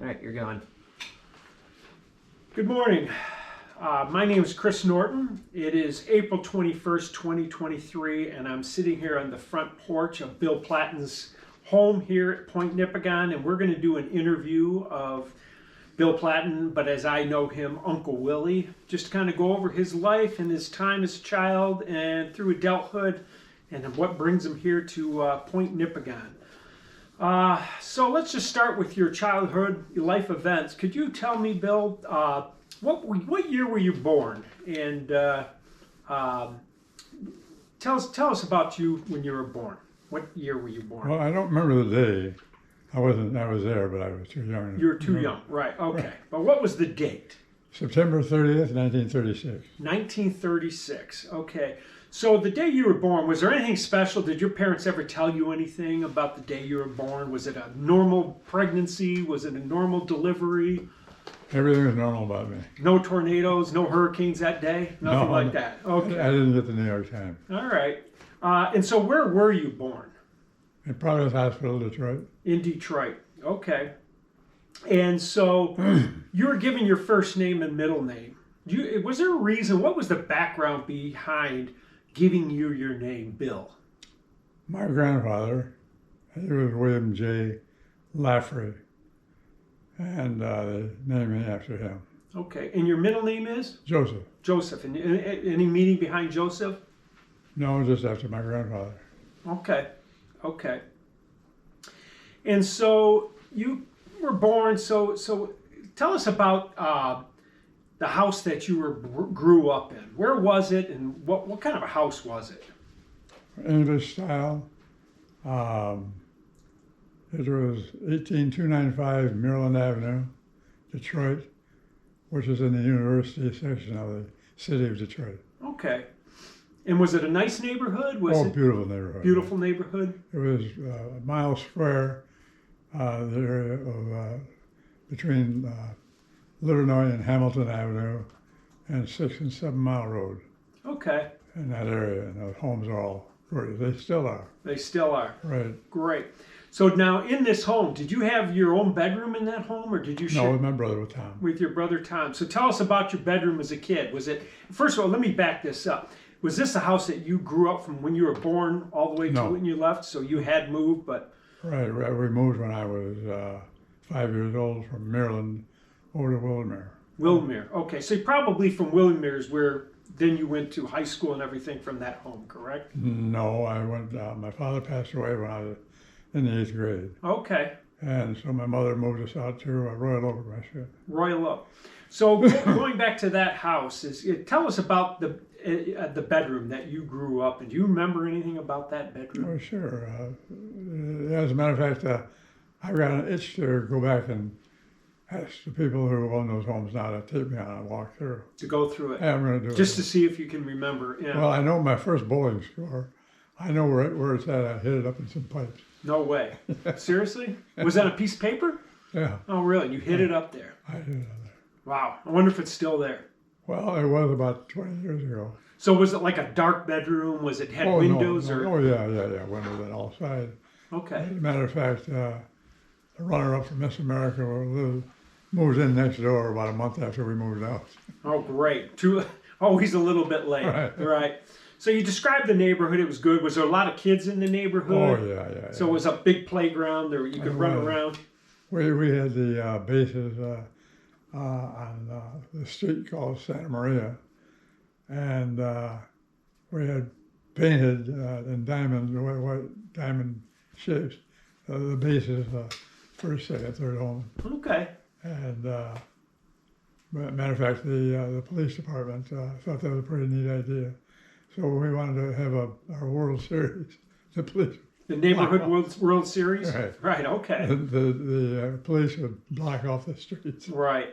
All right, you're going. Good morning. My name is Chris Norton. It is April 21st, 2023, and I'm sitting here on the front porch of Bill Platten's home here at Point Nipigon, and we're going to do an interview of Bill Platten, but as I know him, Uncle Willie, just to kind of go over his life and his time as a child and through adulthood and what brings him here to Point Nipigon. So let's just start with your childhood, your life events. Could you tell me, Bill, what year were you born? And tell us about you when you were born. What year were you born? Well, I don't remember the day. I was there, but I was too young. You were too young, right, okay. Right. But what was the date? September 30th, 1936. 1936, okay. So the day you were born, was there anything special? Did your parents ever tell you anything about the day you were born? Was it a normal pregnancy? Was it a normal delivery? Everything was normal about me. No tornadoes, no hurricanes that day? Nothing like that? Okay. I didn't get the New York Times. All right. And so where were you born? In Providence Hospital, Detroit. In Detroit, okay. And so you were given your first name and middle name. Was there a reason? What was the background behind giving you your name, Bill? My grandfather, he was William J. Laffrey, and they named me after him. Okay, and your middle name is? Joseph. Joseph. And any meaning behind Joseph? No, just after my grandfather. Okay, okay. And so you were born, so tell us about the house that you grew up in. Where was it, and what kind of a house was it? English style. It was 18295 Maryland Avenue, Detroit, which is in the university section of the city of Detroit. Okay. And was it a nice neighborhood? Beautiful neighborhood. Beautiful neighborhood? It was a mile square, the area of between Livernois and Hamilton Avenue and 6 and 7 Mile Road. Okay. In that area, and the homes are all great. They still are. They still are. Right. Great. So now in this home, did you have your own bedroom in that home, or did you share? No, with my brother, with Tom. With your brother Tom. So tell us about your bedroom as a kid. Was it, first of all, let me back this up. Was this a house that you grew up from when you were born all the way to when you left? So you had moved, but... Right. We moved when I was 5 years old from Maryland over to Wilmere. Wilmere. Okay. So probably from Wilmere is where then you went to high school and everything from that home, correct? No, I went, my father passed away when I was in the 8th grade. Okay. And so my mother moved us out to Royal Oak, Michigan. Royal Oak. So going back to that house, tell us about the bedroom that you grew up in. Do you remember anything about that bedroom? Oh, sure. As a matter of fact, I got an itch to go back and ask the people who own those homes now to take me on a walk through. To go through it? Yeah, I'm going to do it. Just to see if you can remember. Yeah. Well, I know my first bowling score. I know where it's at. I hit it up in some pipes. No way. Seriously? Was that a piece of paper? Yeah. Oh, really? You hit it up there? I hit it up there. Wow. I wonder if it's still there. Well, it was about 20 years ago. So was it like a dark bedroom? Was it had windows? No. Or? Oh, yeah. Windows on all sides. Okay. As a matter of fact, the runner-up for Miss America moved in next door about a month after we moved out. Oh, great. Always a little bit late. Right. So you described the neighborhood. It was good. Was there a lot of kids in the neighborhood? Oh, yeah. So it was a big playground there you could run around? We had the bases on the street called Santa Maria. And we had painted in white diamond shapes the bases, first, second, third home. Okay. And matter of fact, the police department thought that was a pretty neat idea. So we wanted to have our World Series, the police. The neighborhood World Series? Right. Right, okay. The police would block off the streets. Right.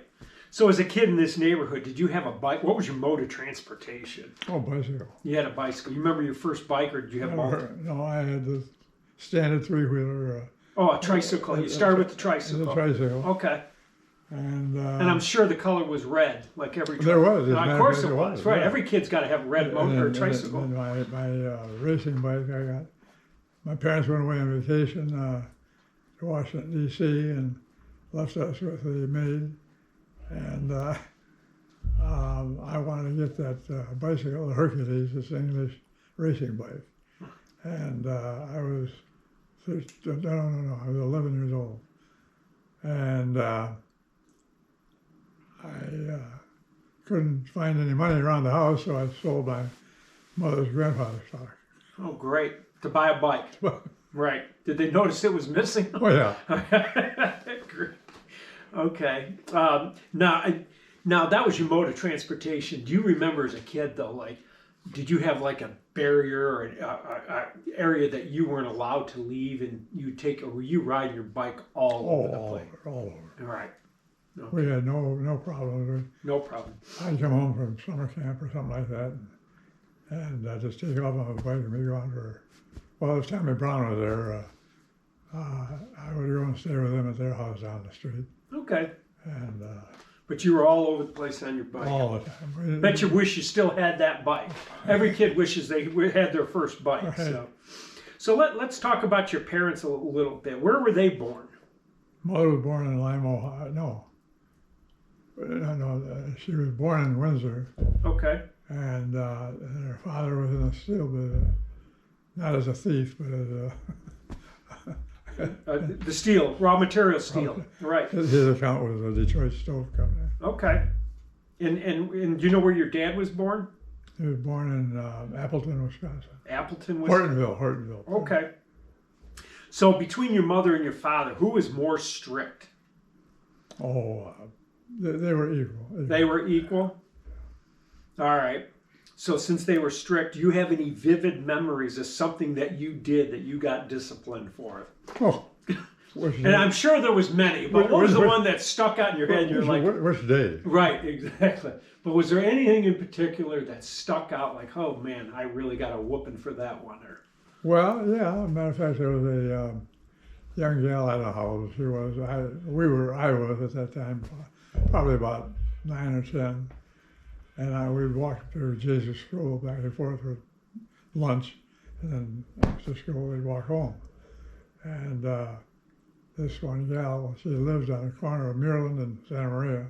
So as a kid in this neighborhood, did you have a bike? What was your mode of transportation? Oh, bicycle. You had a bicycle. You remember your first bike, or did you have multiple? No, I had the standard three-wheeler. Oh, a tricycle. You started with the tricycle. The tricycle. Okay. And I'm sure the color was red, like every there was. of course it was. Right. Yeah. Every kid's got to have a red motor or tricycle. And my racing bike I got. My parents went away on vacation to Washington, D.C., and left us with the maid, and I wanted to get that bicycle, the Hercules, this English racing bike. And I was, no, I was 11 years old. And I couldn't find any money around the house, so I sold my mother's grandfather's stock. Oh, great. To buy a bike. Right. Did they notice it was missing? Oh, yeah. Great. Okay. Now that was your mode of transportation. Do you remember as a kid, though, like, did you have like a barrier or an area that you weren't allowed to leave, and you take, or were you riding your bike all over the place? All over. All right. Okay. We had no problem. No problem. I'd come home from summer camp or something like that, and I'd just take off on the bike and be gone for, well, if Tommy Brown was there, I would go and stay with them at their house down the street. Okay. And but you were all over the place on your bike. all the time. Bet you wish you still had that bike. Every kid wishes they had their first bike. Right. So let's talk about your parents a little bit. Where were they born? Mother was born in Lima, Ohio. No, she was born in Windsor. Okay. And her father was in the steel business, not as a thief, but as a The steel, raw material steel. Right. his account was a Detroit stove company. Okay. And do you know where your dad was born? He was born in Appleton, Wisconsin. Appleton, Wisconsin. Hortonville. Okay. So between your mother and your father, who was more strict? Oh, they were equal. They were equal? All right. So since they were strict, do you have any vivid memories of something that you did that you got disciplined for? Oh, and I'm sure there was many, but what was the one that stuck out in your head? You're like, which day? Right, exactly. But was there anything in particular that stuck out? Like, oh man, I really got a whooping for that one. Or Well, yeah. As a matter of fact, there was a young gal, I don't know how old she was. I was at that time, probably about 9 or 10. And we'd walk to Jesus School back and forth for lunch, and then after school we'd walk home. And this one gal, she lived on the corner of Maryland and Santa Maria,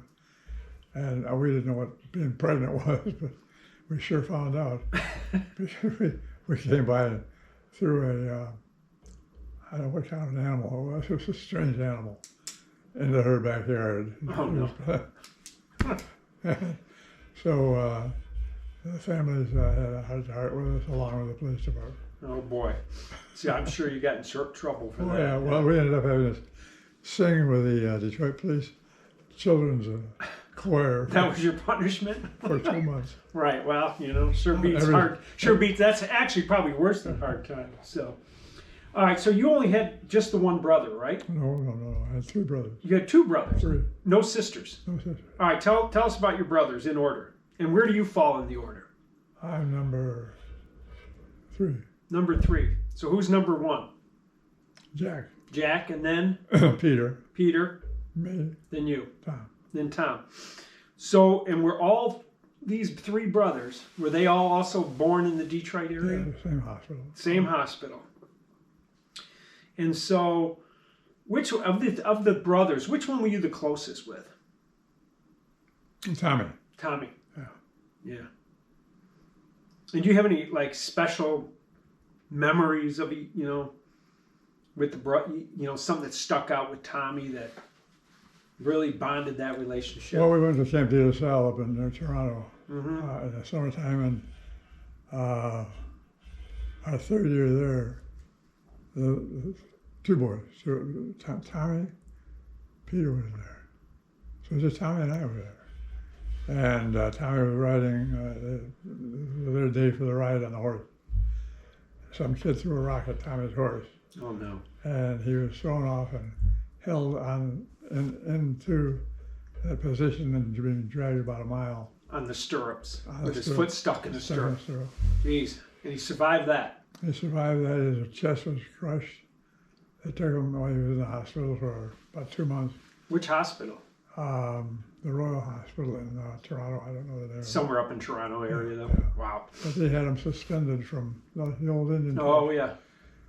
and we didn't know what being pregnant was, but we sure found out. we came by and threw I don't know what kind of an animal it was. It was a strange animal into her backyard. Oh no. So the families had a heart to heart with us, along with the police department. Oh boy. See, I'm sure you got in trouble for that. Oh yeah, well, we ended up having to sing with the Detroit Police Children's Choir. That was your punishment? For 2 months. Right, well, sure beats hard. Sure beats, that's actually probably worse than hard time. So, all right, so you only had just the one brother, right? No. I had 3 brothers. You had 2 brothers? 3. No sisters? No sisters. All right, tell us about your brothers in order. And where do you fall in the order? I'm number 3. Number 3. So who's number 1? Jack. Jack, and then? Peter. Peter. Me. Then you. Tom. Then Tom. So, and were all these 3 brothers, were they all also born in the Detroit area? Yeah, the same hospital. Same hospital. And so, which of the brothers, which one were you the closest with? Tommy. Tommy. Yeah. Yeah. And do you have any like special memories of with the something that stuck out with Tommy that really bonded that relationship? Well, we went to St. De La Salle up in Toronto Mm-hmm. in the summertime, and our 3rd year there, the 2 boys, so Tommy, Peter was there. So it was just Tommy and I were there. And Tommy was riding, their day for the ride on the horse. Some kid threw a rock at Tommy's horse. Oh no. And he was thrown off and held on into that position and being dragged about a mile. On the stirrups, with his stirrup. foot stuck in the stirrup. Jeez. And he survived that. He survived that. His chest was crushed. They took him while he was in the hospital for about 2 months. Which hospital? The Royal Hospital in Toronto. I don't know the name. Somewhere up in Toronto area, though. Yeah. Wow. But they had him suspended from the old Indian. Oh yeah.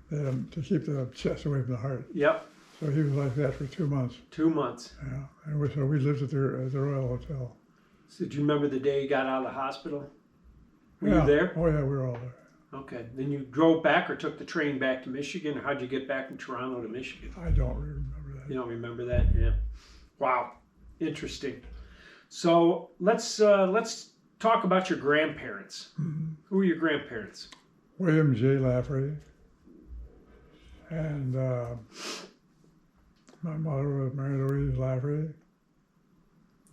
They had him to keep the chest away from the heart. Yep. So he was like that for 2 months. 2 months. Yeah, and so we lived at the Royal Hotel. So do you remember the day you got out of the hospital? Were Yeah. you there? Oh yeah, we were all there. Okay. Then you drove back or took the train back to Michigan, or how'd you get back from Toronto to Michigan? I don't remember that. You don't remember that? Yeah. Wow. Interesting. So let's talk about your grandparents. Mhm. Who are your grandparents? William J. Lafferty, and my mother was Mary Louise Lafferty. You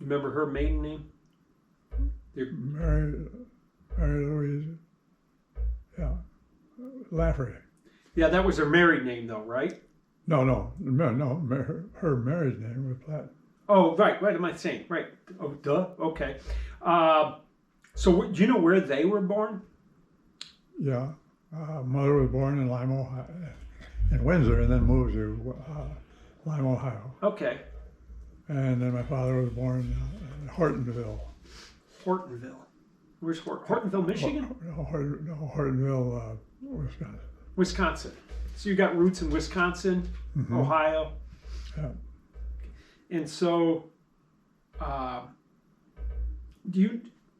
remember her maiden name? Mary Louise, yeah, Lafferty. Yeah, that was her married name, though, right? No, her married name was Platt. Oh, right. What am I saying? Right. Oh, duh. Okay. So do you know where they were born? Yeah, mother was born in Lima, Ohio, in Windsor, and then moved to Lima, Ohio. Okay. And then my father was born in Hortonville. Hortonville. Where's Hortonville, Michigan? Hortonville, Wisconsin. Wisconsin. So you got roots in Wisconsin, Mhm. Ohio. Yeah. And so,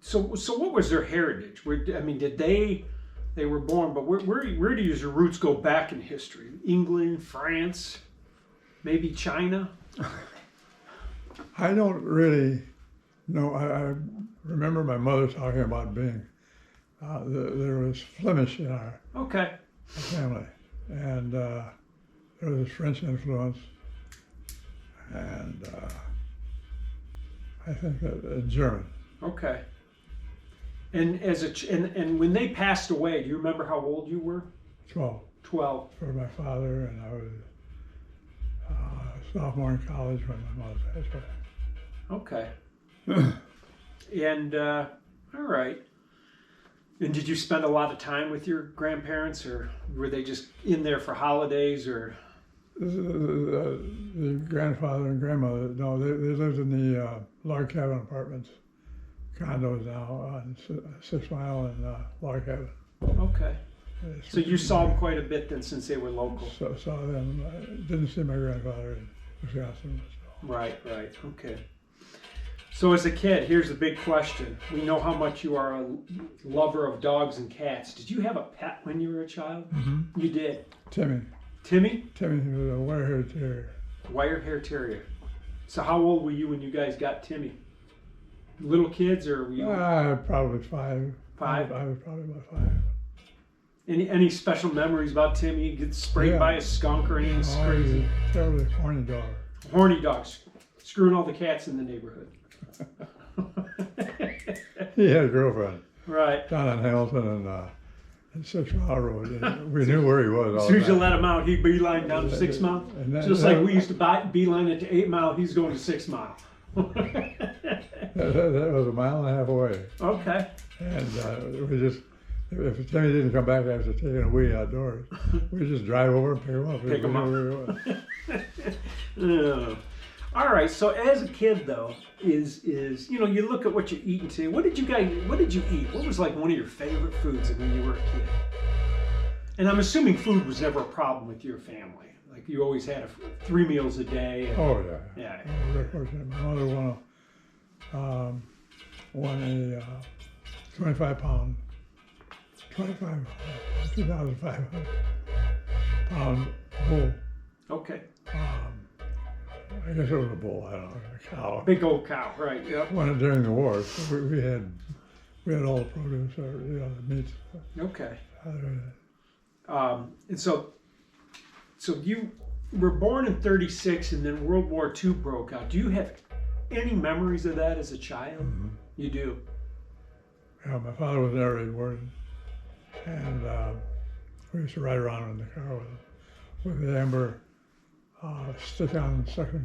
So what was their heritage? Did they were born? But where do your roots go back in history? England, France, maybe China. I don't really know. I remember my mother talking about being there was Flemish in our Okay. family, and there was French influence, and I think German. Okay. And and when they passed away, do you remember how old you were? 12 12. for my father, and I was sophomore in college when my mother passed away. Okay. And all right. And did you spend a lot of time with your grandparents, or were they just in there for holidays, or? The grandfather and grandmother, no, they lived in the log cabin apartments, condos now on 6 Mile and log cabin. Okay. So you saw them quite a bit then, since they were local. So saw them. Didn't see my grandfather in Wisconsin. So. Right. Okay. So as a kid, here's the big question. We know how much you are a lover of dogs and cats. Did you have a pet when you were a child? Mm-hmm. You did. Timmy. Timmy? Timmy was a wire-haired terrier. Wire-haired terrier. So how old were you when you guys got Timmy? Little kids, or were you? Probably 5. 5? I was probably about 5. Any special memories about Timmy? Get sprayed by a skunk or anything crazy? Terribly horny dog. Horny dogs, screwing all the cats in the neighborhood. He had a girlfriend. Right. Down on Hamilton and 6 Mile Road. And we knew where he was. As soon as you let him out, he'd beeline down to 6 Mile. Just like we used to beeline it to 8 Mile, he's going to 6 Mile. that was a mile and a half away. Okay. And we just, if Timmy didn't come back after taking a wee outdoors, we'd just drive over and pick him up. Pick him up. All right. So as a kid, though, is you look at what you're eating today. What did you eat? What was like one of your favorite foods when you were a kid? And I'm assuming food was never a problem with your family. Like you always had 3 meals a day. And, oh yeah. Yeah. I was very fortunate. My mother won a 2,500 pound bull. Okay. I guess it was a bull. I don't know, a cow. Big old cow, right? Yep. Won it during the war. So we had all the produce, or the meats. Okay. And so you were born in '36, and then World War II broke out. Do you have any memories of that as a child? Mm-hmm. You do. Yeah, my father was never awarded, and we used to ride around in the car with the amber stick-on suction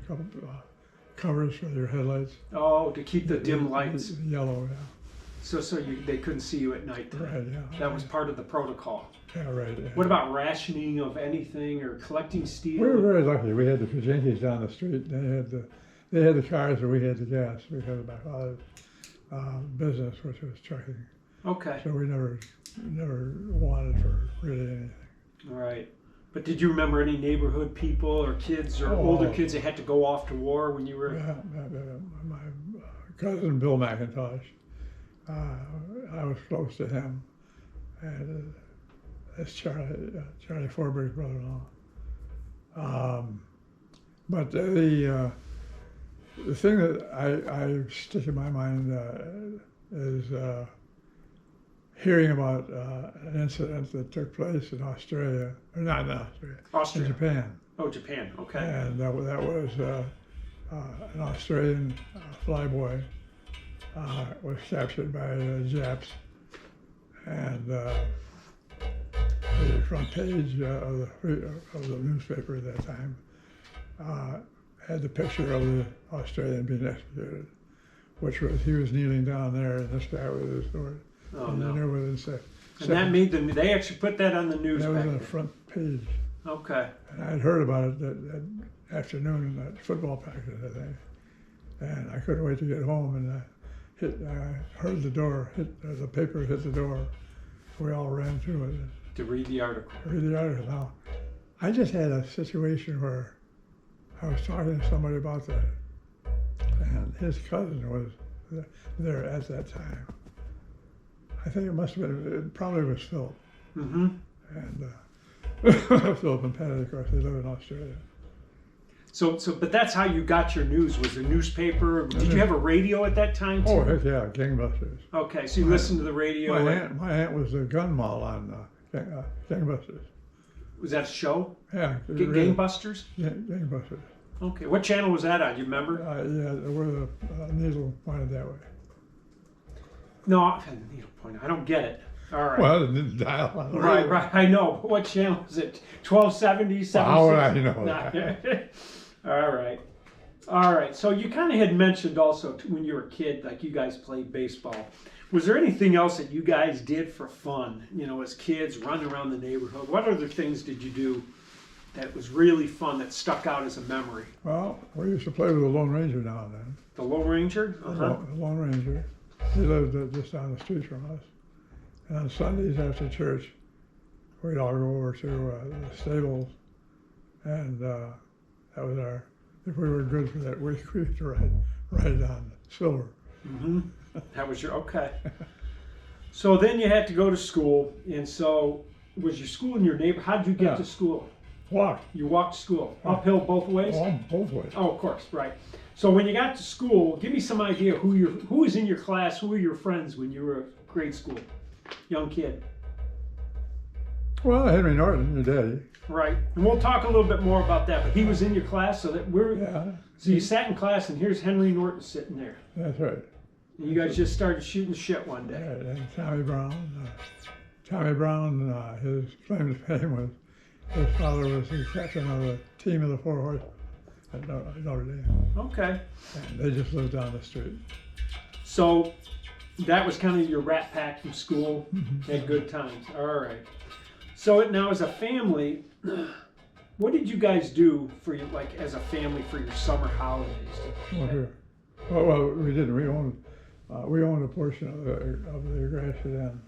covers for your headlights. Oh, to keep the dim lights. The yellow, yeah. So they couldn't see you at night. Right, yeah. That was part of the protocol. Yeah, right. Yeah. What about rationing of anything or collecting steel? We were very lucky. We had the Pajinkis down the street. They had the cars, and we had the gas because of my father's business, which was trucking. Okay. So we never wanted for really anything. All right. But did you remember any neighborhood people or kids or older kids that had to go off to war when you were? Yeah, my cousin Bill McIntosh. I was close to him, and that's Charlie Forberg's brother-in-law. But the thing that I stick in my mind is hearing about an incident that took place in Australia, or not in Australia, in Japan. Oh, Japan, okay. And that was an Australian flyboy was captured by Japs, and the front page of the newspaper at that time had the picture of the Australian being executed, which was he was kneeling down there, and this guy with his sword. Oh, and no. And that made them. They actually put that on the news. That was back on the then. front page. Okay. And I'd heard about it that afternoon in that football practice, I think. And I couldn't wait to get home, and I heard the door the paper hit the door. We all ran to it. To read the article. Read the article. Now, I just had a situation where I was talking to somebody about that, and his cousin was there at that time. I think it probably was Phil. Mm-hmm. And Philip and Patty, of course, they live in Australia. But that's how you got your news, was the newspaper. Did you have a radio at that time too? Oh, heck yeah, Gangbusters. Okay, so you listened to the radio. My aunt was the gun mall on Gangbusters. Was that a show? Yeah. Gangbusters? Gangbusters. Okay, what channel was that on? Do you remember? Yeah, where the needle pointed that way. No, needle point. I don't get it. All right. Well, it didn't dial on the Right, radio. right. I know. What channel is it? 1270, 76? How would I know that? All right. So you kind of had mentioned also when you were a kid, like you guys played baseball. Was there anything else that you guys did for fun? You know, as kids, running around the neighborhood. What other things did you do that was really fun that stuck out as a memory? Well, we used to play with the Lone Ranger now and then. The Lone Ranger? The Lone Ranger. He lived just down the street from us. And on Sundays after church, we'd all go over to the stables, and that was if we were good for that week, we used to ride on Silver. Mm-hmm. That was okay. So then you had to go to school, and so was your school in your neighborhood? How did you get to school? Walk. You walked to school? Uphill both ways? Oh, both ways. Oh, of course, right. So when you got to school, give me some idea who was in your class, who were your friends when you were in grade school? Young kid. Well, Henry Norton, your daddy. Right. And we'll talk a little bit more about that, but he was in your class, so that Yeah. So you sat in class, and here's Henry Norton sitting there. That's right. And you guys just started shooting shit one day. Yeah, and Tommy Brown. His claim to fame was his father was the captain of the team of the Four Horsemen at Notre Dame. Okay. And they just lived down the street. So that was kind of your rat pack from school. Had good times. All right. So now, as a family, what did you guys do for you, like as a family, for your summer holidays? Well, we didn't. We owned a portion of the Gratiot Inn.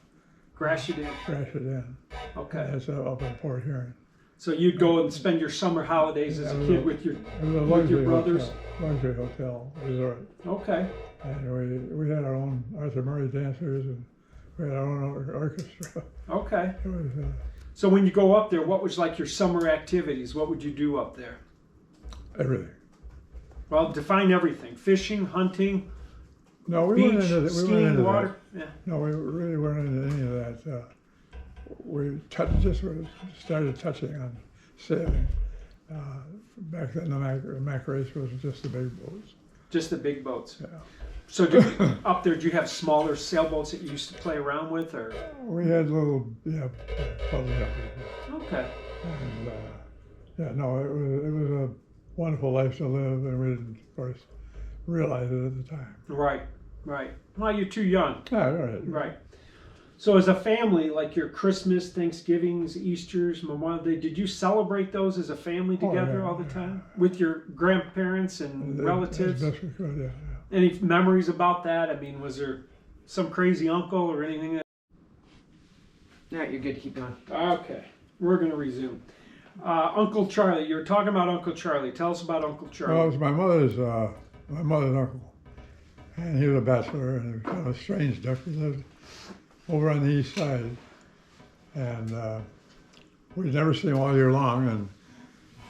Gratiot Inn. Gratiot Inn. Okay. That's up in Port Huron. So you'd go and spend your summer holidays as a kid with your brothers. Luxury hotel resort. Okay. And we had our own Arthur Murray dancers, and we had our own orchestra. Okay. It was. So when you go up there, what was like your summer activities? What would you do up there? Everything. Well, define everything. Fishing, hunting, No, we beach, weren't into that. skiing, water. Yeah. No, we really weren't into any of that. We started touching on sailing. Back then, the Mac race was just the big boats. Just the big boats. Yeah. So up there, do you have smaller sailboats that you used to play around with, or? We had little, probably. Okay. And it was a wonderful life to live, and we didn't, of course, realize it at the time. Right. Well, you're too young. Right. So as a family, like your Christmas, Thanksgivings, Easters, Memorial Day, did you celebrate those as a family together all the time with your grandparents and relatives? As best we could, yeah. Any memories about that? I mean, was there some crazy uncle or anything? Yeah, you're good. Keep going. Okay, we're going to resume. Uncle Charlie, you were talking about Uncle Charlie. Tell us about Uncle Charlie. Well, it was my mother's uncle, and he was a bachelor, and he was kind of a strange duck. He lived over on the east side, and we'd never seen him all year long. And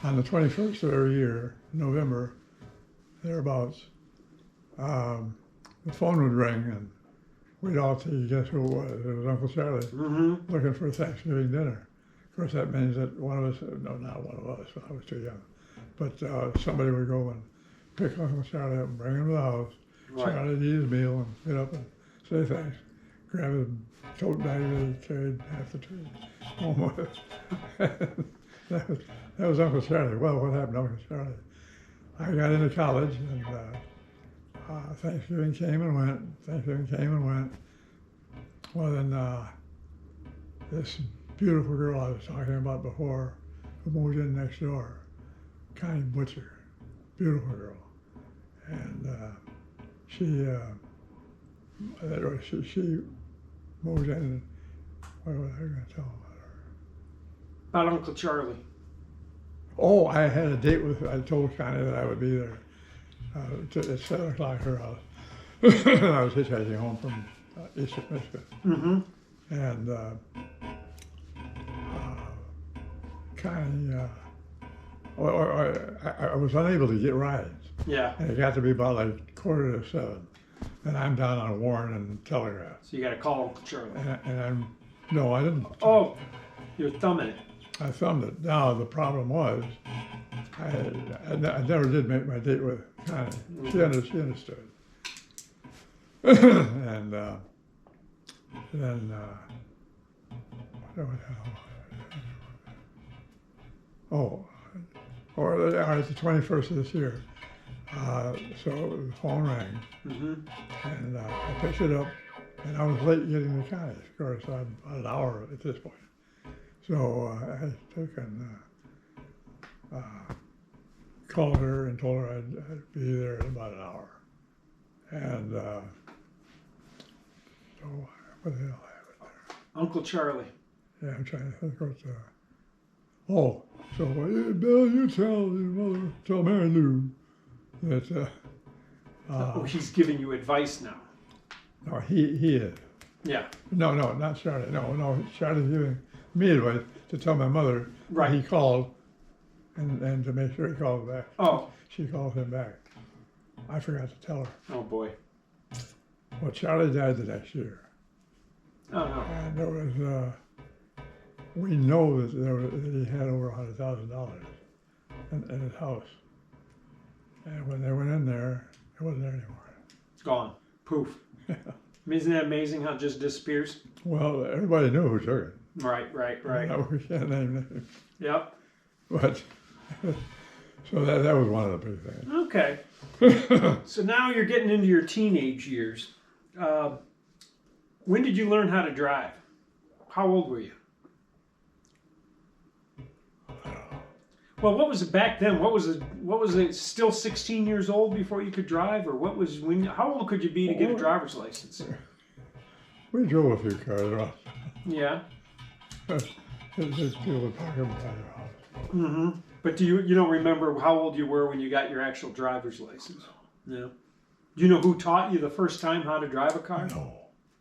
on the 21st of every year, November, thereabouts, the phone would ring, and we'd all take a guess who it was. It was Uncle Charlie looking for Thanksgiving dinner. Of course, that means that one of us, no, not one of us, I was too young, but somebody would go and pick Uncle Charlie up and bring him to the house. Right. Charlie'd eat his meal and get up and say thanks, grab his tote bag that he carried half the tree home with. that was Uncle Charlie. Well, what happened to Uncle Charlie? I got into college, and Thanksgiving came and went. Thanksgiving came and went. Well, then this beautiful girl I was talking about before, who moved in next door, Connie Butcher, beautiful girl, and she moved in. What was I going to tell about her? About Uncle Charlie. Oh, I had a date with her. I told Connie that I would be there at 7 o'clock at her house. And I was hitchhiking home from East Michigan. And Connie, I was unable to get rides. Yeah. And it got to be about like 7:15. And I'm down on Warren and Telegraph. So you got to call Uncle Charlie. No, I didn't. Oh, you're thumbing it. I thumbed it. Now, the problem was, I never did make my date with Connie. She understood. And then, the 21st of this year. So the phone rang, and I picked it up, and I was late getting to Connie. Of course, I'm about an hour at this point. So I took and called her and told her I'd be there in about an hour. And so what the hell happened there? Uncle Charlie. Yeah, I'm trying to think what so Bill, you tell your mother, tell Mary Lou that He's giving you advice now. no, he is. Yeah. No, not Charlie. No, Charlie's giving me advice to tell my mother Right. that he called and to make sure he called back. Oh. She called him back. I forgot to tell her. Oh boy. Well, Charlie died the next year. Oh no. And there was, we know that he had over $100,000 in his house. And when they went in there, it wasn't there anymore. Gone. Poof. Isn't that amazing how it just disappears? Well, everybody knew who took it. Right. We can't name names. Yep. But, so that was one of the big things. Okay. So now you're getting into your teenage years. When did you learn how to drive? How old were you? Well, what was it back then? What was it? Still 16 years old before you could drive, or what was when? How old could you be to get a driver's license? We drove a few cars around. Yeah. There's people that park them by their house. But you don't remember how old you were when you got your actual driver's license? No. Do you know who taught you the first time how to drive a car?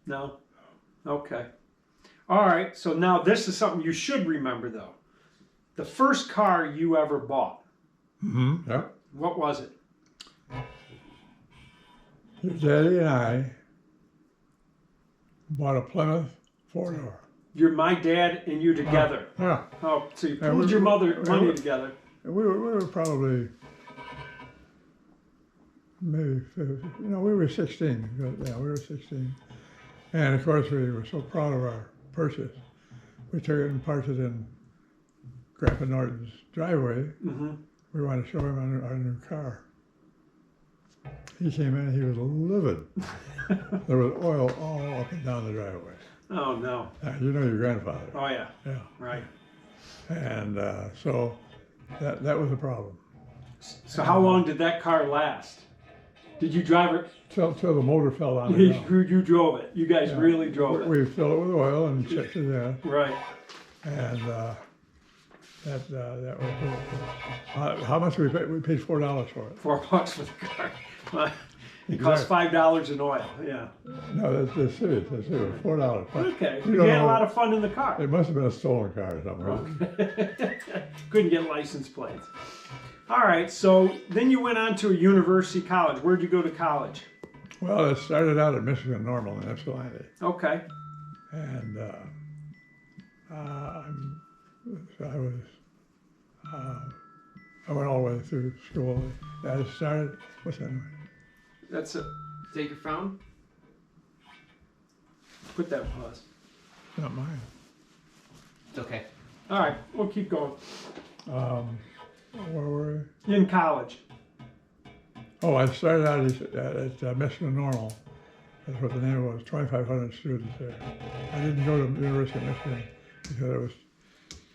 No. Okay. All right. So now this is something you should remember, though. The first car you ever bought. Yeah. What was it? Your daddy and I bought a Plymouth 4-door. You're my dad and you together. Yeah. Oh, so you pooled your money together. We were probably maybe, we were 16. Yeah, we were 16. And of course, we were so proud of our purchase. We took it and parked it in Grandpa Norton's driveway. We wanted to show him our new car. He came in, he was livid. There was oil all up and down the driveway. Oh, no. You know your grandfather. Oh, yeah. Yeah. Right. And so that was a problem. So how long did that car last? Did you drive it? Till the motor fell on the ground. You drove it. You guys really drove it. We filled it with oil and checked it in. Right. And that was it. How much we paid? We paid $4 for it. $4 for the car. Well, it cost $5 in oil. Yeah. No, that's serious. That's serious. $4. Okay. You had a lot of fun in the car. It must have been a stolen car or something. Okay. Couldn't get license plates. All right. So then you went on to a university college. Where'd you go to college? Well, it started out at Michigan Normal in Ypsilanti. Okay. And so I went all the way through school. I started, what's that noise? That's it. Take your phone. Put that in pause. Not mine. It's okay. All right. We'll keep going. Where were In college. Oh, I started out at Michigan Normal. That's what the name was, 2,500 students there. I didn't go to the University of Michigan because it was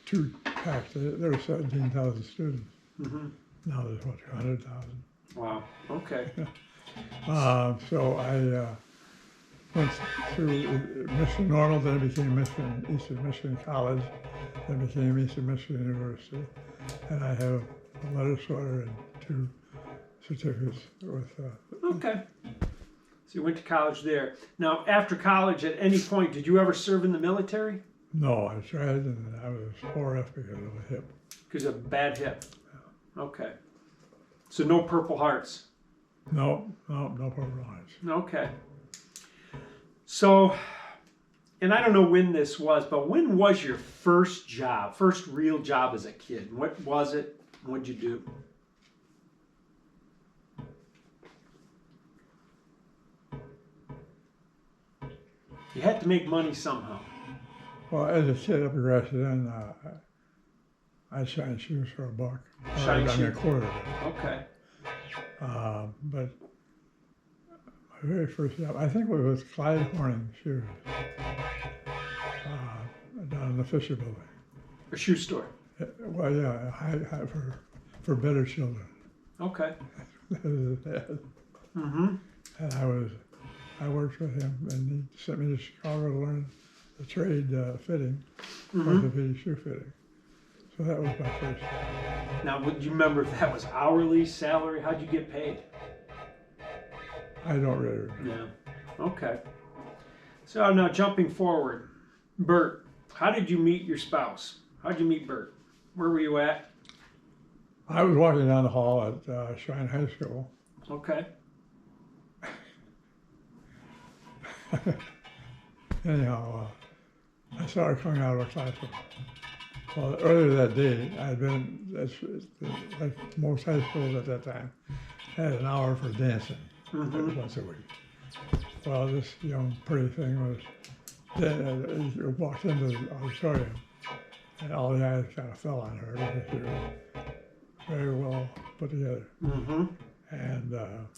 too packed. There were 17,000 students. Mm-hmm. Now there's, what, 200,000? Wow. Okay. So I went through Michigan Normal, then it became Eastern Michigan College, then became Eastern Michigan University. And I have a letter sorter and 2 certificates with. Okay. So you went to college there. Now, after college, at any point, did you ever serve in the military? No, I tried and I was 4F because of a hip. Because of a bad hip. Okay. So no Purple Hearts. No Purple Hearts. Okay. So, and I don't know when this was, but when was your first job, first real job as a kid? What was it? What'd you do? You had to make money somehow. Well, as a kid up in Gratiot, I shined shoes for $1. Shined I mean, a shoes. quarter. Okay. But my very first job, I think it was Clyde Horning Shoes down in the Fisher Building. A shoe store. Well, yeah, for better children. Okay. And I worked with him, and he sent me to Chicago to learn the trade fitting, orthopedic shoe fitting. So that was my first job. Now, would you remember if that was hourly, salary? How'd you get paid? I don't really remember. Yeah. Okay. So now jumping forward, Bert, how did you meet your spouse? How'd you meet Bert? Where were you at? I was walking down the hall at Shrine High School. Okay. Anyhow, I saw her coming out of a classroom. Well, earlier that day, I had been, like most high schools at that time, had an hour for dancing once a week. Well, this young pretty thing was, walked into the auditorium, and all the eyes kind of fell on her because she was very well put together. And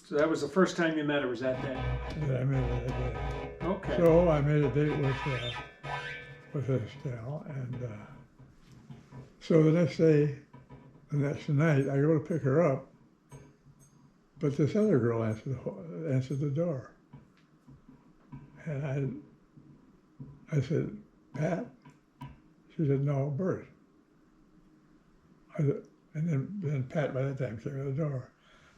So that was the first time you met her, was that day? I made a date. Okay. So I made a date with this gal, and so the next night, I go to pick her up, but this other girl answered the door, and I said, Pat? She said, no, Bert. And then Pat by that time came to the door.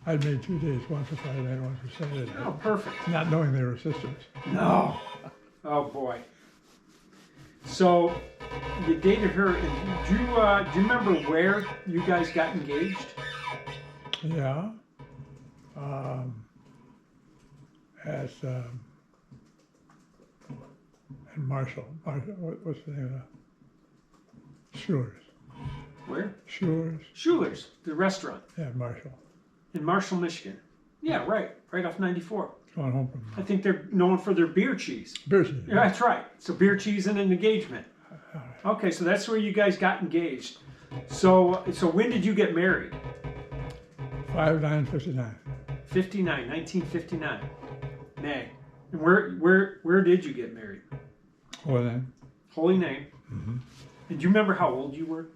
I'd made 2 dates, one for Friday night, one for Saturday night. Oh, perfect. Not knowing they were sisters. No. Oh, boy. So you dated her, and do you remember where you guys got engaged? Yeah. At Marshall. What's the name of that? Schuler's. Where? Schuler's. Schuler's, the restaurant Yeah, Marshall. in Marshall, Michigan. Yeah, right off 94. Going home from I think they're known for their beer cheese. beer cheese. Yeah, that's right. So beer cheese and an engagement. Okay, so that's where you guys got engaged. So when did you get married? 5/9/59. 1959. Nay. And where did you get married? Well then, Holy Name. And do you remember how old you were?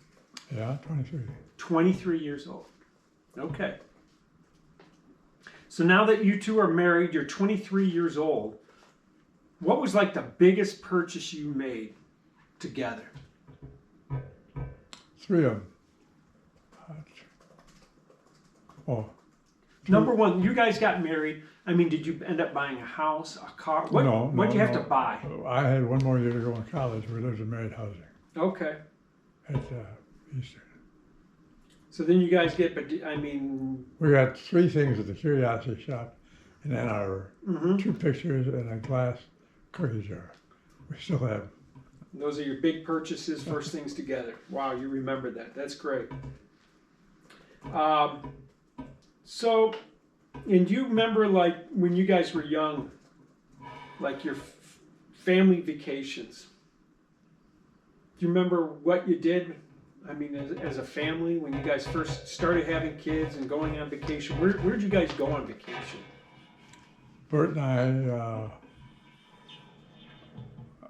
yeah, 23. 23 years old. Okay. So now that you two are married, you're 23 years old. What was like the biggest purchase you made together? three of them. Oh, Number one, you guys got married. I mean, did you end up buying a house, a car? What, no, what did you have no. to buy? I had one more year to go in college. We lived in married housing Okay. at Eastern. So then you guys get, but I mean, We got three things at the curiosity shop in Ann Arbor. mhm. 2 pictures and a glass cookie jar. We still have. Those are your big purchases, first things together. Wow, you remember that. That's great. So, and do you remember, like, when you guys were young, like your family vacations? Do you remember what you did? I mean, as a family, when you guys first started having kids and going on vacation, where'd you guys go on vacation? Bert and I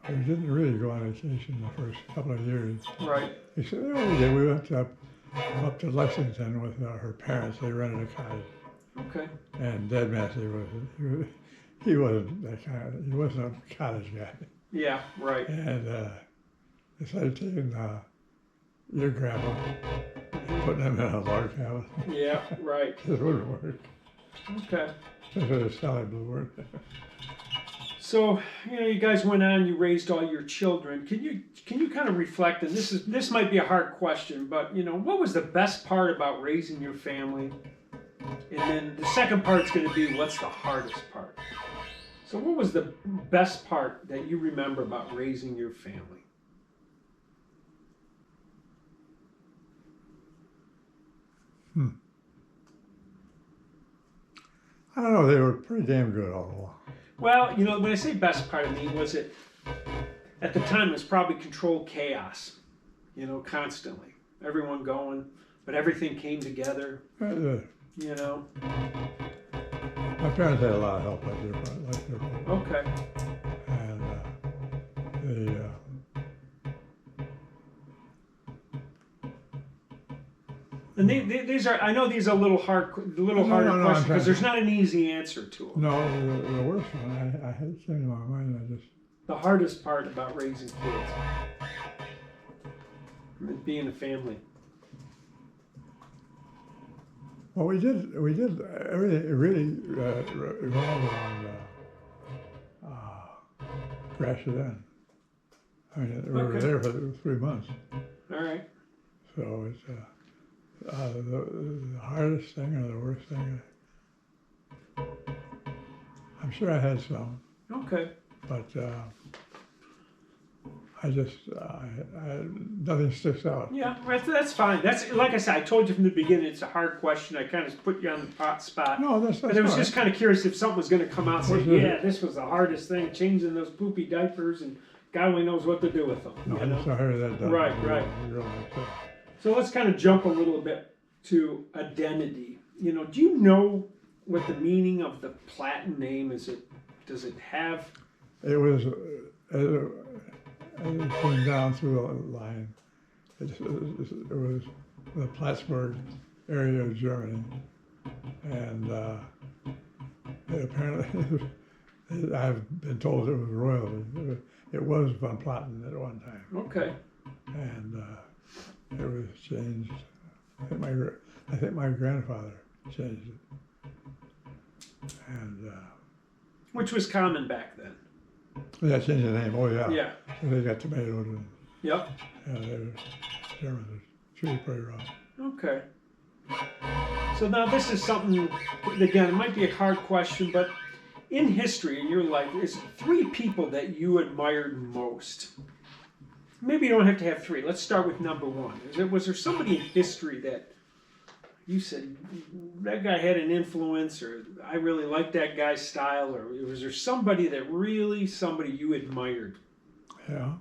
we didn't really go on vacation the first couple of years. Right. Except, we did. We went up to Lexington with her parents. They rented a cottage. Okay. And Dad Massey he wasn't that kind of, he wasn't a cottage guy. Yeah, right. And decided taking your grandpa, putting him in a log cabin. Yeah, right. It wouldn't work. Okay. That's what a salad would work. So, you know, you guys went on, you raised all your children. Can you kind of reflect, and this might be a hard question, but you know, what was the best part about raising your family? And then the second part's going to be, what's the hardest part? So what was the best part that you remember about raising your family? I don't know, they were pretty damn good all along. Well, you know, when I say best part, I mean, was it, at the time, it was probably controlled chaos, you know, constantly. Everyone going, but everything came together, you know. My parents had a lot of help like their father. Okay. And And these are, I know these are a little harder questions because there's not an easy answer to them. No, the worst one, I had it came to my mind, The hardest part about raising kids, being a family. well, we did everything, it really revolved around Crash It In. I mean, we were there for 3 months. All right. So it's the hardest thing or the worst thing. I'm sure I had some, Okay. but nothing sticks out. Yeah, that's fine. That's, like I said, I told you from the beginning, it's a hard question. I kind of put you on the spot. No, that's But I was fine. just kind of curious if something was going to come out and say, yeah, this was the hardest thing, changing those poopy diapers, and God only knows what to do with them. No, You know? I'm sorry that doesn't. Right, right. So let's kind of jump a little bit to identity. You know, do you know what the meaning of the Platten name is? Does it have? It was, it came down through the line. It was the Plattsburgh area of Germany. And apparently, I've been told it was royalty. It was von Platten at one time. Okay. And it was changed. I think my grandfather changed it. And Which was common back then. yeah, changed the name. Oh yeah. Yeah. So they got tomatoes and Yep. yeah, they were Germans are truly pretty rough. Okay. So now this is something, again, it might be a hard question, but in history, in your life, is 3 people that you admired most? Maybe you don't have to have 3. Let's start with number 1. Was there somebody in history that you said, that guy had an influence, or I really like that guy's style, or was there somebody you admired? Yeah.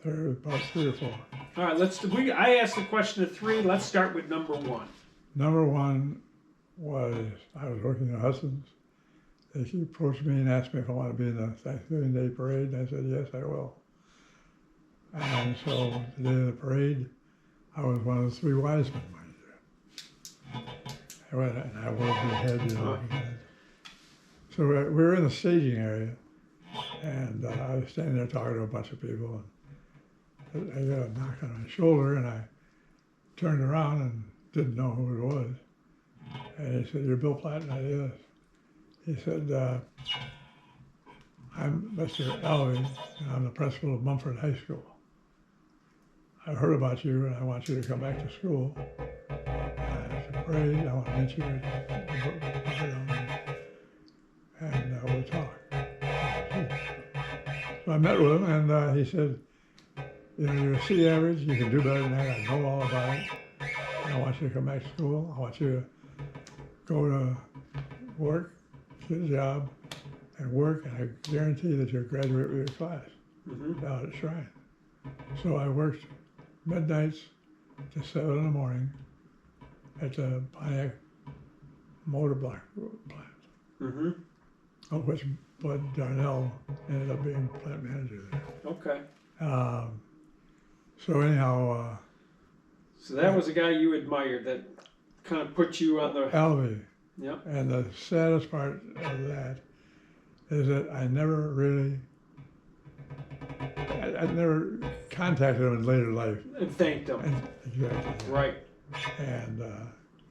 There were about 3 or 4. All right, I asked the question of 3. Let's start with number 1. Number 1 was, I was working at Hudson's. He approached me and asked me if I wanted to be in the Thanksgiving Day parade, and I said, yes, I will. And so the day of the parade, I was one of the 3 wise men, mind you. And I wore the head, you know. So we were in the staging area, and I was standing there talking to a bunch of people. I got a knock on my shoulder, and I turned around and didn't know who it was. And he said, "You're Bill Platten?" I said, "Yes." He said, "I'm Mr. Alvey, and I'm the principal of Mumford High School. I've heard about you, and I want you to come back to school. I said, "Great, I want to meet you and we'll talk." So I met with him, and he said, "You know, you're a C average. You can do better than that. I know all about it. I want you to come back to school. I want you to go to work, get a job, and work, and I guarantee that you'll graduate with your class out at Shrine." So I worked midnights to 7 in the morning at the Pontiac motor block plant, of which Bud Darnell ended up being plant manager there. Okay. So anyhow, So that was a guy you admired that kind of put you on the. Alvey. Yep. And the saddest part of that is that I never really, I never contacted him in later life. And thanked him. Exactly. Right. And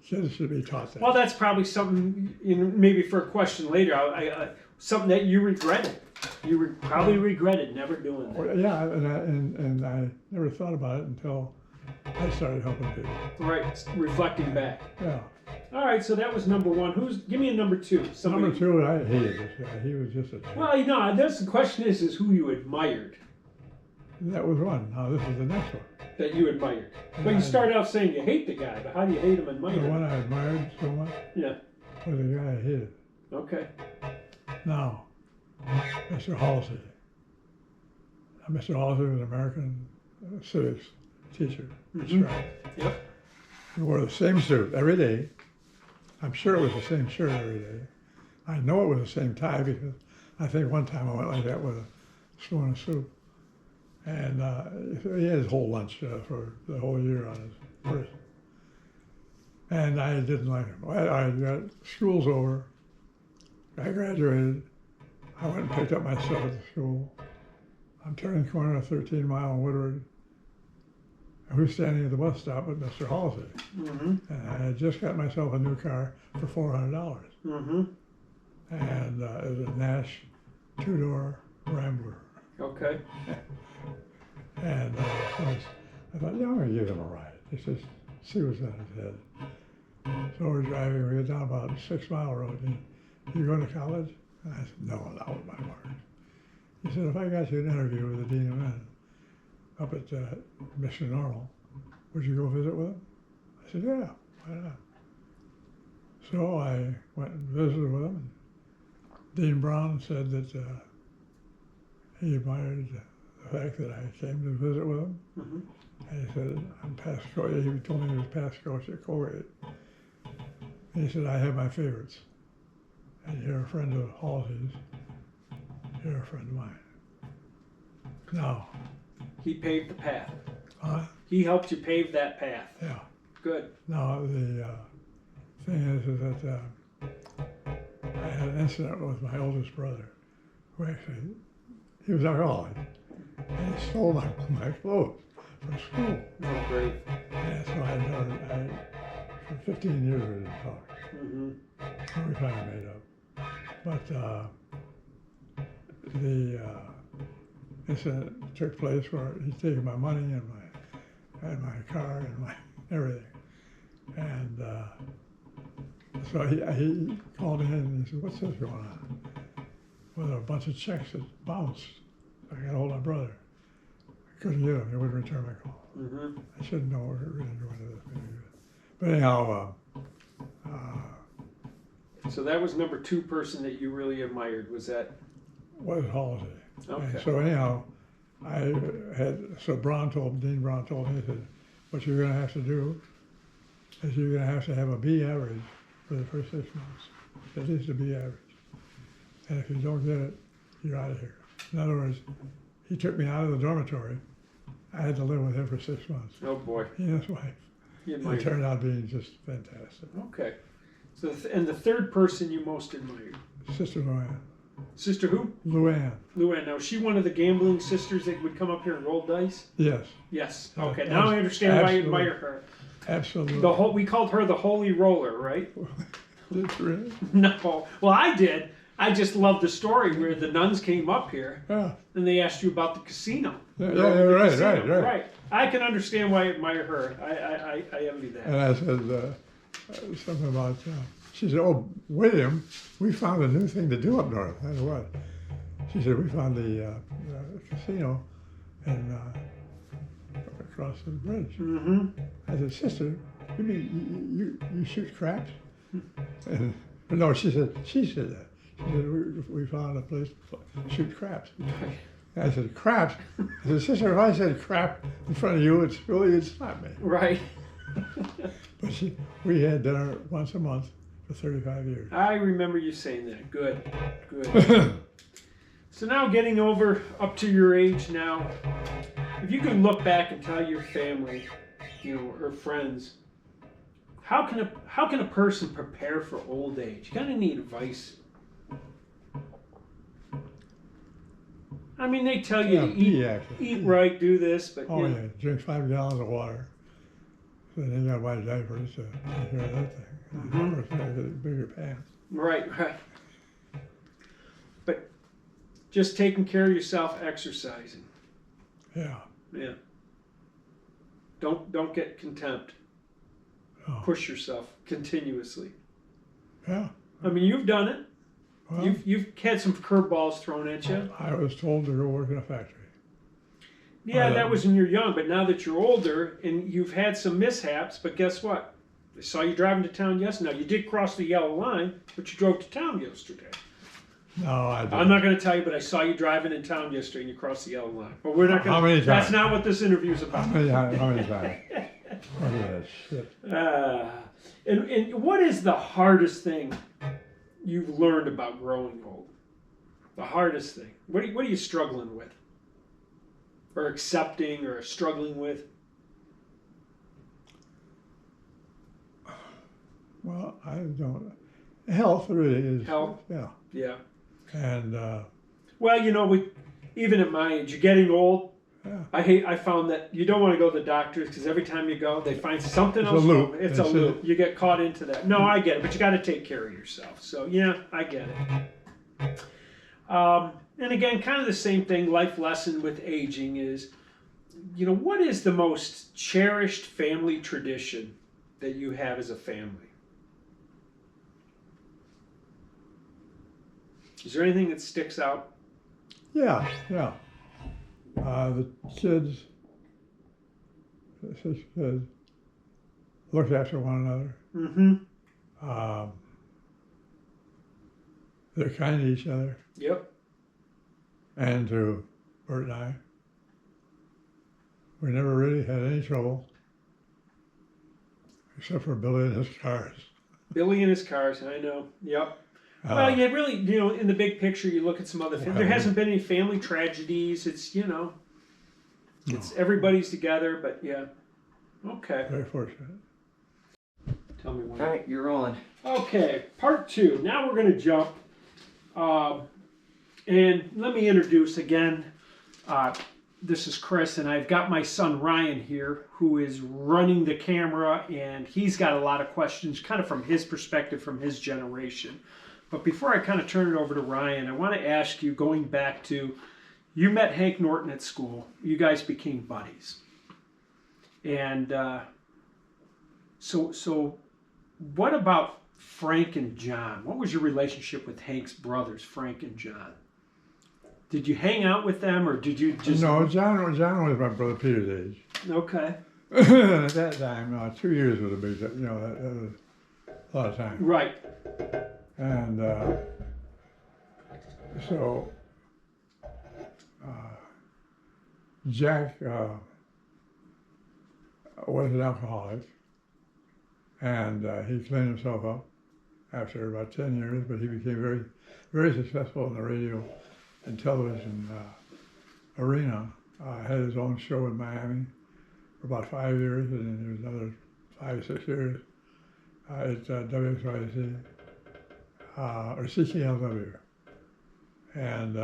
kids should be taught that. Well, that's probably something, maybe for a question later, something that you regretted. You probably regretted never doing that. Well, yeah, and I never thought about it until I started helping people. Right, reflecting back. Yeah. All right, so that was number one. Give me a number two. Somebody. Number two, I hated this guy. He was just a jerk. Well, that's the question is who you admired. That was one. Now this is the next one. That you admired. But you started out saying you hate the guy, but how do you hate him and admire The him? one I admired so much Yeah. was the guy I hated. Okay. Now, Mr. Halsey. Now, Mr. Halsey was an American civics teacher. That's right. Yep. He wore the same suit every day. I'm sure it was the same shirt every day. I know it was the same tie because I think one time I went like that with a spoon of soup. And he had his whole lunch for the whole year on his person. And I didn't like him. I got school's over. I graduated. I went and picked up my stuff at the school. I'm turning the corner of 13 Mile in Woodward. Who's standing at the bus stop with Mr. Halsey? And I had just got myself a new car for $400. And it was a Nash two-door Rambler. Okay. And I thought, yeah, I'm going to give him a ride. He says, see what's in his head. So we're driving, we get down about 6 Mile Road. And you going to college? And I said, no, not with my marks. He said, if I got you an interview with the Dean of Men up at Mission Normal, would you go visit with him? I said, yeah, why not? So I went and visited with him. And Dean Brown said that he admired the fact that I came to visit with him. And he said, I'm past coach. He told me he was past coach at Colgate. And he said, I have my favorites. And you're a friend of Halsey's. You're a friend of mine. Now. He paved the path. Huh? He helped you pave that path. Yeah. Good. Now, the thing is that I had an incident with my oldest brother, who actually, he was alcoholic, and he stole my clothes from school. Oh, great. And so for 15 years we didn't talk. We finally made up. But the incident took place where he'd taken my money and my car and my everything. And so he called me in and he said, what's this going on? Well, there were a bunch of checks that bounced. I got a hold of my brother. I couldn't get him. He wouldn't return my call. I shouldn't know we're really going to this. But anyhow, so that was number two person that you really admired, was that? was Halsey. Okay. And so anyhow, Dean Brown told me, he said, what you're going to have to do is you're going to have a B average for the first 6 months, at least a B average. And if you don't get it, you're out of here. In other words, he took me out of the dormitory. I had to live with him for 6 months. Oh boy. He and his wife. It turned out being just fantastic. Okay. So, and the third person you most admired? Sister Joanne. Sister who? Luann. Luann. Now, was she one of the gambling sisters that would come up here and roll dice? Yes. Yes. Yeah, Okay. Now I understand why you absolutely. admire her. Absolutely. We called her the Holy Roller, right? That's really? No. Well, I did. I just love the story where the nuns came up here Yeah. and they asked you about the casino. Yeah, You know, the right, casino. right. I can understand why I admire her. I envy that. And I said something about, she said, oh, William, we found a new thing to do up north. I said, what? She said, we found the casino and across the bridge. Mm-hmm. I said, sister, you mean you shoot craps? And, no, she said that. She said, we found a place to shoot craps. I said, craps? I said, sister, if I said crap in front of you, it's really, you'd slap me. Right. But we had dinner once a month for 35 years. I remember you saying that. Good. Good. So now getting up to your age now, if you could look back and tell your family, or friends, how can a person prepare for old age? You kind of need advice. I mean, they tell you to eat right, do this, but oh yeah, drink 5 gallons of water. So then you got to buy diapers to take care of that thing. Mm-hmm. Of course, bigger pants. Right. But just taking care of yourself, exercising. Yeah. Yeah. Don't get contempt. Oh. Push yourself continuously. Yeah. I mean, you've done it. Well, You've had some curveballs thrown at you. I was told to go work in a factory. Yeah, that was when you're young, but now that you're older and you've had some mishaps, but guess what? I saw you driving to town yesterday. Now, you did cross the yellow line, but you drove to town yesterday. No, I didn't. I'm not going to tell you, but I saw you driving in town yesterday and you crossed the yellow line. But we're not going to. How many times? That's not what this interview's How about. many times? Look at that shit. And what is the hardest thing you've learned about growing old? The hardest thing. What are you struggling with? Or accepting or struggling with? Well, I don't. Health really is. Health? Yeah. Yeah. And Well, even at my age, you're getting old. yeah. I found that you don't want to go to the doctors because every time you go, they find something It's else a loop. wrong. It's a That's loop. it. You get caught into that. No, I get it, but you got to take care of yourself. So yeah, I get it. And again, kind of the same thing. Life lesson with aging is, what is the most cherished family tradition that you have as a family? Is there anything that sticks out? Yeah. The kids, the 6 kids, looked after one another. Mm-hmm. They're kind to each other Yep. and to Bert and I. We never really had any trouble, except for Billy and his cars. Billy and his cars, I know. Yep. Well, you really, in the big picture, you look at some other things. There hasn't been any family tragedies. It's, it's everybody's together, but yeah. Okay. Very fortunate. Tell me when. All right, you're rolling. Okay, part 2. Now we're going to jump. And let me introduce again. This is Chris, and I've got my son Ryan here, who is running the camera, and he's got a lot of questions, kind of from his perspective, from his generation. But before I kind of turn it over to Ryan, I want to ask you, going back to, you met Hank Norton at school. You guys became buddies. And so what about Frank and John? What was your relationship with Hank's brothers, Frank and John? Did you hang out with them, or did you just... No, John was my brother Peter's age. Okay. At that time, 2 years was a big, that was a lot of time. Right. And so Jack was an alcoholic, and he cleaned himself up after about 10 years, but he became very, very successful in the radio and television arena. Had his own show in Miami for about 5 years, and then there was another 5 or 6 years at WXYZ. Or CKLW. And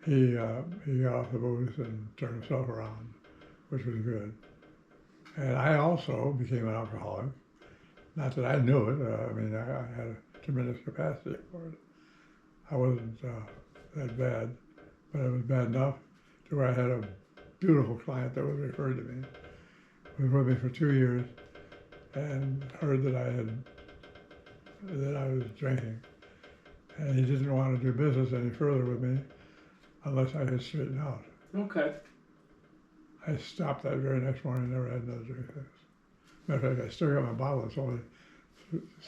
he got off the booze and turned himself around, which was good. And I also became an alcoholic. Not that I knew it. I mean, I had a tremendous capacity for it. I wasn't that bad, but it was bad enough to where I had a beautiful client that was referred to me. Was with me for 2 years and heard that I was drinking. And he didn't want to do business any further with me unless I could straighten out. Okay. I stopped that very next morning, never had another drink since. Matter of fact, I still got my bottle, it's only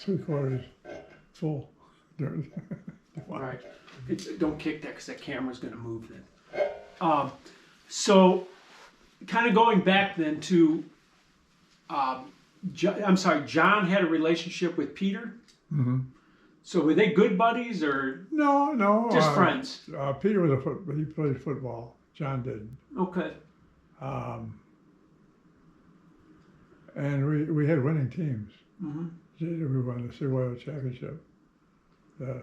3/4 full. All right. Don't kick that because that camera's going to move then. So, kind of going back then to, John had a relationship with Peter? Mm-hmm. So were they good buddies or No. just friends? Peter was he played football. John didn't. Okay. And we had winning teams. Mm-hmm. We won the City World Championship. I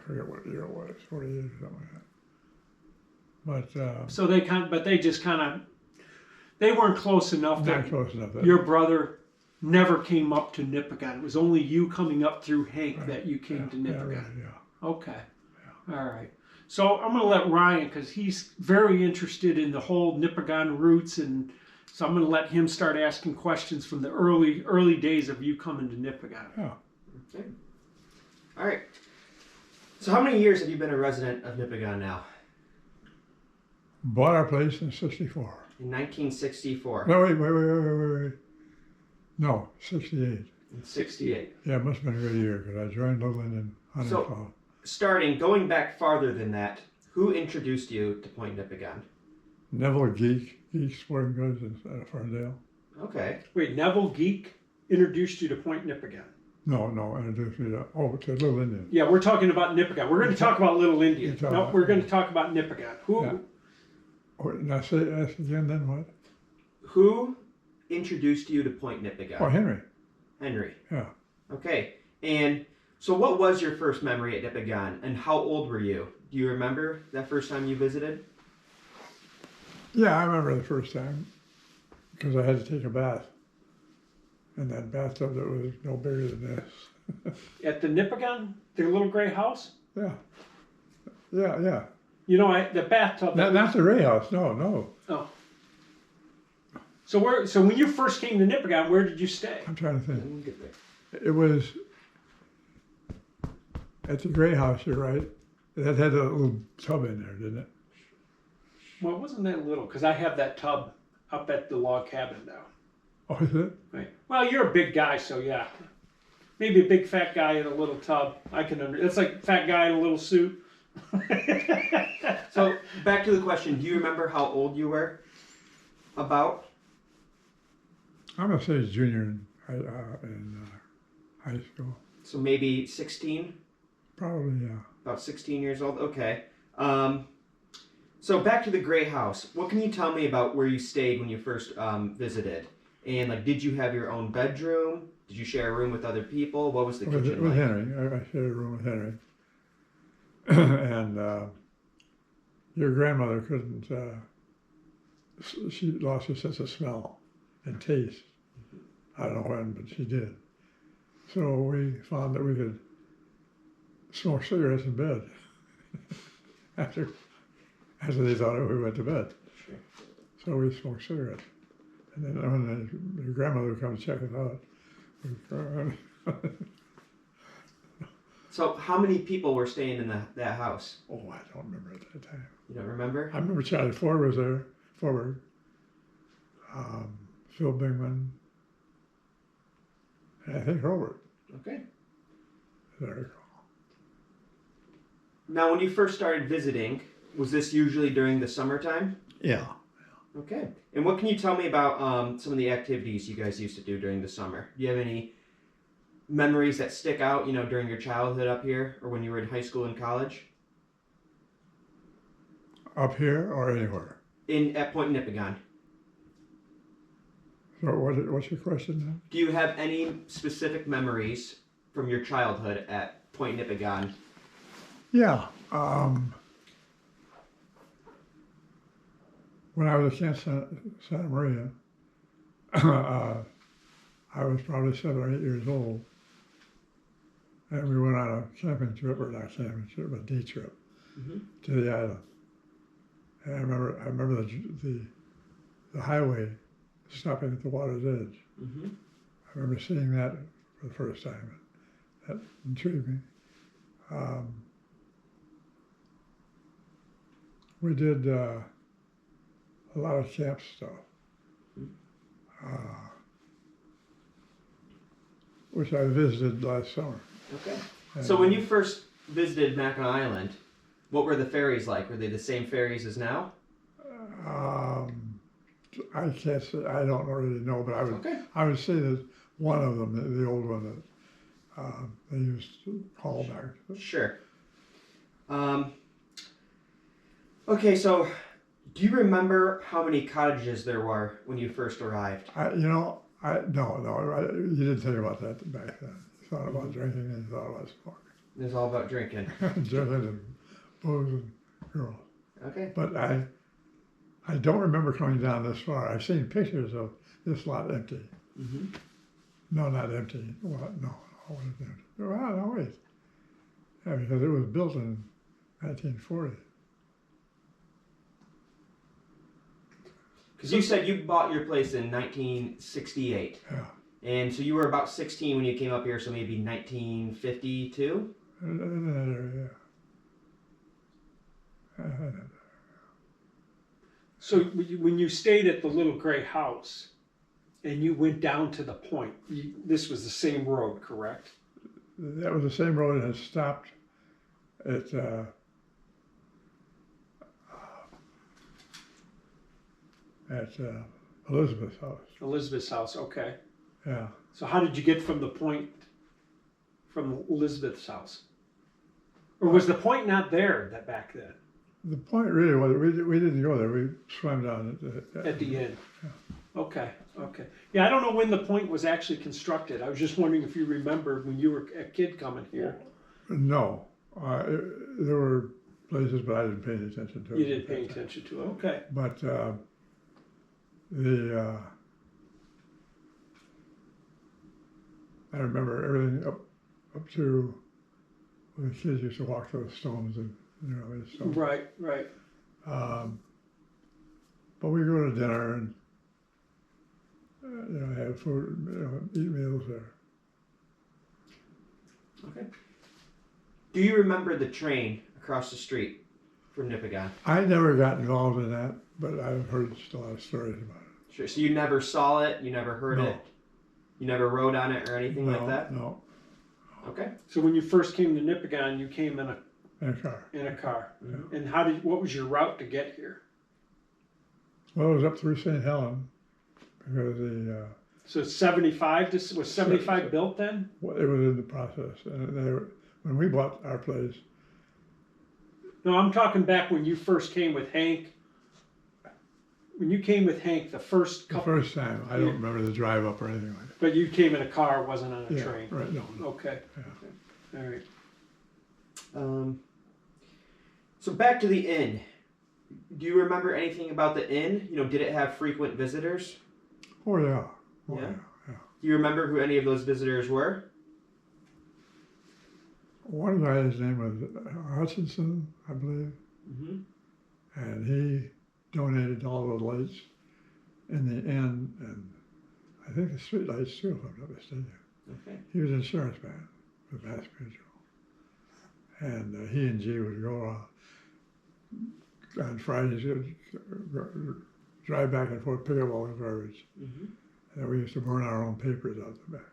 forget what year it was, 48 or something like that. But so they they weren't close enough. Not close enough. Your brother never came up to Nipigon. It was only you coming up through Hank that you came to Nipigon. Yeah. Okay. Yeah. All right. So I'm going to let Ryan, because he's very interested in the whole Nipigon roots, and so I'm going to let him start asking questions from the early days of you coming to Nipigon. Yeah. Okay. All right. So how many years have you been a resident of Nipigon now? Bought our place in '64. In 1964. No, wait. No, 68. In 68. Yeah, it must have been a good year because I joined Little Indian Hunting Club. Going back farther than that, who introduced you to Point Nipigon? Neville Geek Sporting Goods in Ferndale. Okay. Wait, Neville Geek introduced you to Point Nipigon? No, introduced me to Little Indian. Yeah, we're talking about Nipigon. We're going to talk about Little Indian. No, we're going to talk about Nipigon. Who? Yeah. Now ask again then what? Who introduced you to Point Nipigon? Oh, Henry. Henry. Yeah. Okay. And so what was your first memory at Nipigon, and how old were you? Do you remember that first time you visited? Yeah, I remember the first time because I had to take a bath in that bathtub that was no bigger than this. At the Nipigon, their little gray house? Yeah. You know, the bathtub. Not the Ray House. No. Oh. So when you first came to Nipigon, where did you stay? I'm trying to think. We'll get there. It was at the Gray House. You're right. That had a little tub in there, didn't it? Well, it wasn't that little, because I have that tub up at the log cabin now. Oh, is it? Right. Well, you're a big guy, so yeah. Maybe a big fat guy in a little tub. It's like a fat guy in a little suit. So back to the question. Do you remember how old you were? About? I'm gonna say junior in high school. So maybe 16? Probably, yeah. About 16 years old? Okay. So back to the Gray House. What can you tell me about where you stayed when you first visited? And did you have your own bedroom? Did you share a room with other people? What was the kitchen with like? Henry. I shared a room with Henry. And your grandmother couldn't, she lost her sense of smell and taste. I don't know when, but she did. So we found that we could smoke cigarettes in bed after they thought we went to bed. Sure. So we smoked cigarettes. And then when your grandmother would come check us out, So how many people were staying in that house? oh, I don't remember at that time. You don't remember? I remember Charlie Ford was there, Phil Bingman, and I think Robert. Okay. As I recall. Now, when you first started visiting, was this usually during the summertime? Yeah. Okay. And what can you tell me about some of the activities you guys used to do during the summer? Do you have any memories that stick out, during your childhood up here or when you were in high school and college? Up here or anywhere? At Point Nipigon. So what's your question then? Do you have any specific memories from your childhood at Point Nipigon Yeah. When I was at Camp Santa Maria, I was probably 7 or 8 years old, and we went on a camping trip, or not camping trip, a day trip to the island. And I remember the highway stopping at the water's edge. I remember seeing that for the first time. That intrigued me. We did a lot of camp stuff, which I visited last summer. Okay. And, So when you first visited Mackinac Island, what were the ferries like? Were they the same ferries as now? I can't say, I don't really know, but Okay. I would say that one of them, the old one that they used to call back. Sure. Okay, so do you remember how many cottages there were when you first arrived? No, you didn't think about that back then. You thought about drinking and you thought about smoking. It was all about drinking. Drinking and booze and girls. Okay. But I don't remember coming down this far. I've seen pictures of this lot empty. No, not empty. Well, no, it wasn't empty. Well, no, wait. Yeah, because it was built in 1940. Because you said you bought your place in 1968. Yeah. And so you were about 16 when you came up here, so maybe 1952? In that area, yeah. So when you stayed at the little gray house and you went down to the point, this was the same road, correct? That was the same road that had stopped at Elizabeth's house. Elizabeth's house, okay. Yeah. So how did you get from the point from Elizabeth's house? Or was the point not there that back then? The point really was we didn't go there. We swam down At the end? Yeah. Okay, okay. Yeah, I don't know when the point was actually constructed. I was just wondering if you remember when you were a kid coming here. No. There were places, but I didn't pay any attention to it. You didn't pay attention to it, okay. But I remember everything up to when the kids used to walk to the stones and the stones. Right, right. But we go to dinner and have food, eat meals there. Okay. Do you remember the train across the street from Nipigon? I never got involved in that, but I've heard a lot of stories about it. Sure. So you never saw it, you never heard No. it, you never rode on it or anything like that? No, Okay. So when you first came to Nipigon, you came in in a car. a car. Mhm. And what was your route to get here? Well, it was up through St. Helen because So 75, was 75 built then? it was in the process. And when we bought our place, No, I'm talking back when you first came with Hank. When you came with Hank the first the couple, first time, I don't remember the drive up or anything like but you came in a car, wasn't on a that. Yeah, train. right, no. Okay. Yeah. All right. So back to the inn. Do you remember anything about the inn? Did it have frequent visitors? Oh, yeah. Oh, Yeah? yeah. Do you remember who any of those visitors were? One guy's name was Hutchinson, I believe, and he donated all the lights in the inn, and I think the street lights too, if I'm not mistaken. Okay. He was an insurance man with Mass Mutual, and he and G would go on Fridays, drive back and forth, pick up all the garbage, and we used to burn our own papers out the back.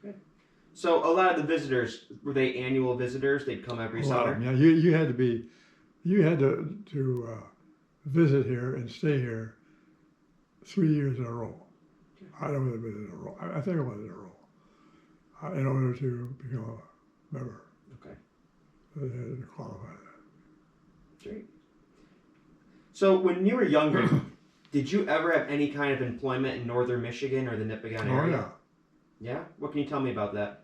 Okay. So a lot of the visitors, were they annual visitors? They'd come every summer? Yeah, you had to visit here and stay here 3 years in a row. Okay. I don't know if it was in a row. I think it was in a row. In order to become a member. Okay. They had to qualify that. Great. So when you were younger, did you ever have any kind of employment in northern Michigan or the Nipigon Oh, area? yeah. Yeah? What can you tell me about that?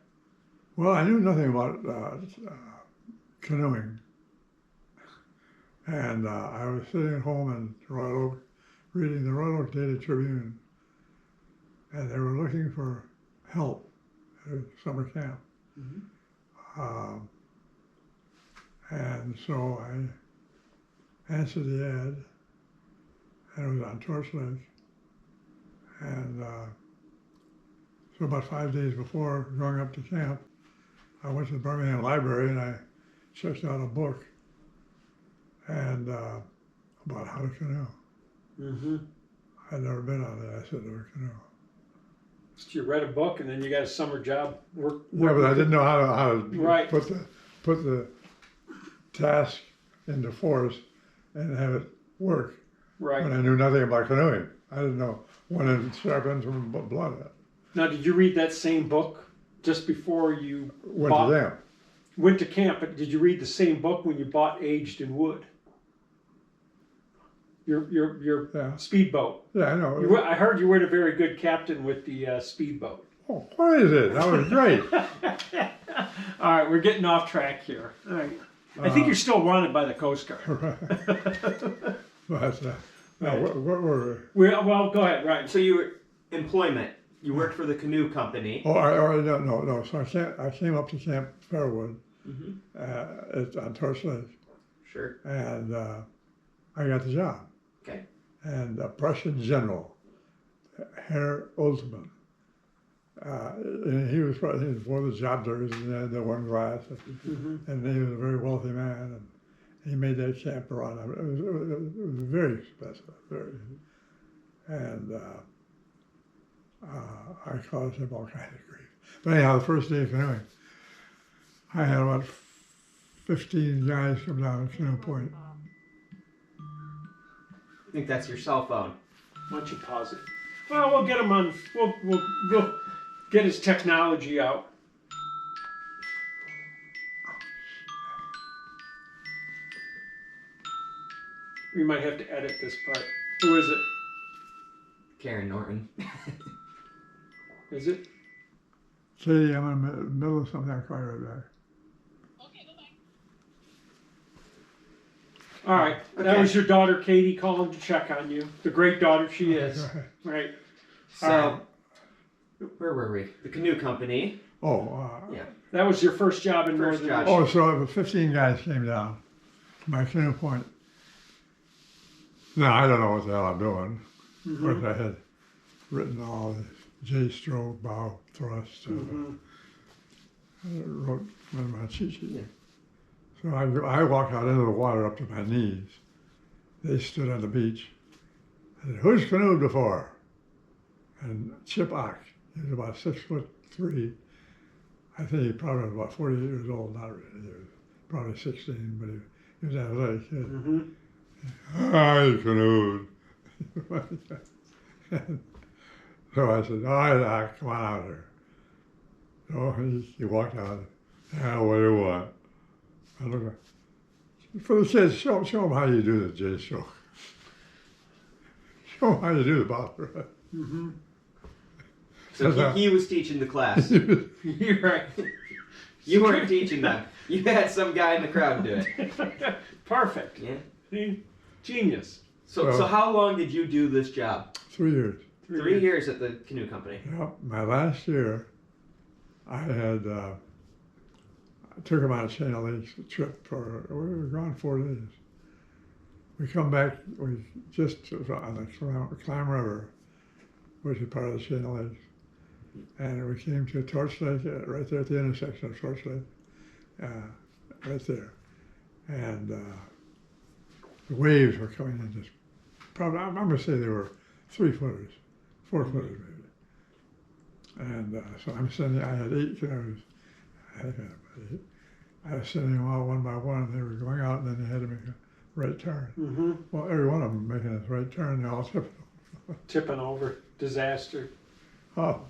Well, I knew nothing about canoeing. And I was sitting at home in Royal Oak, reading the Royal Oak Daily Tribune, and they were looking for help at a summer camp. And so I answered the ad, and it was on Torch Lake. And so about 5 days before going up to camp, I went to the Birmingham Library and I checked out a book and about how to canoe. I'd never been on it. I said, to a canoe. So you read a book and then you got a summer job work. Yeah, but I didn't know how to Right. put the task into force and have it work. Right. When I knew nothing about canoeing. I didn't know when it sharp ends from blood. Now, did you read that same book just before you Went to camp. camp? But did you read the same book when you bought Aged in Wood? Your Yeah. speedboat. Yeah, I know. I heard you weren't a very good captain with the speedboat. Oh, what is it? That was great. All right, we're getting off track here. All right. I think you're still wanted by the Coast Guard. But now, Right. what were we? Well, go ahead, Ryan. So you were employment. You worked for the canoe company. Oh, no. So I came up to Camp Fairwood it's on Torch Lake, Sure. and I got the job. Okay. And a Prussian general, Herr Olsmann, and he wore the job jerseys and had the one glass, and he was a very wealthy man, and he made that camp run. It was very expensive, and I caused him all kinds of grief. But anyhow, the first day of canoeing, I had about 15 guys come down to Canoe Point. I think that's your cell phone. Why don't you pause it? Well, we'll get him on. We'll get his technology out. We might have to edit this part. Who is it? Karen Norton. Is it? Katie, I'm in the middle of something. I'll call you right back. All right. That Okay. was your daughter, Katie, calling to check on you. The great daughter she is. Right. So, where were we? The canoe company. Yeah. That was your first job in First Northern job. Michigan. So 15 guys came down to my Canoe Point. Now, I don't know what the hell I'm doing. Of course, I had written all the J-stroke, bow, thrust. I wrote on my cheat sheet. Yeah. So I walked out into the water up to my knees. They stood on the beach. I said, who's canoed before? And Chip Ock, he was about 6'3". I think he probably was about 48 years old, not really. He was probably 16, but he was an athletic kid. I canoed. So I said, all right, Doc, come on out here. So he walked out. Yeah, what do you want? I looked for the kids, show them how you do the J-stroke. Show them how you do the bow thrust. So he was teaching the class. You're right. You weren't teaching them. You had some guy in the crowd do it. Perfect. Yeah. See? Genius. So how long did you do this job? 3 years. 3 years at the canoe company. Yep. My last year, I had I took him on a Chain of Lakes trip we were gone 4 days. We come back, we just on the Clam River, which is part of the Chain of Lakes, and we came to Torch Lake, right there at the intersection of Torch Lake, right there, and the waves were coming in just probably, I'm going to say they were 3-footers, 4-footers maybe. And so I had 8 canoes. I was sending them out one by one, and they were going out, and then they had to make a right turn. Well, every one of them making this right turn, they all Tipping over. Disaster. oh,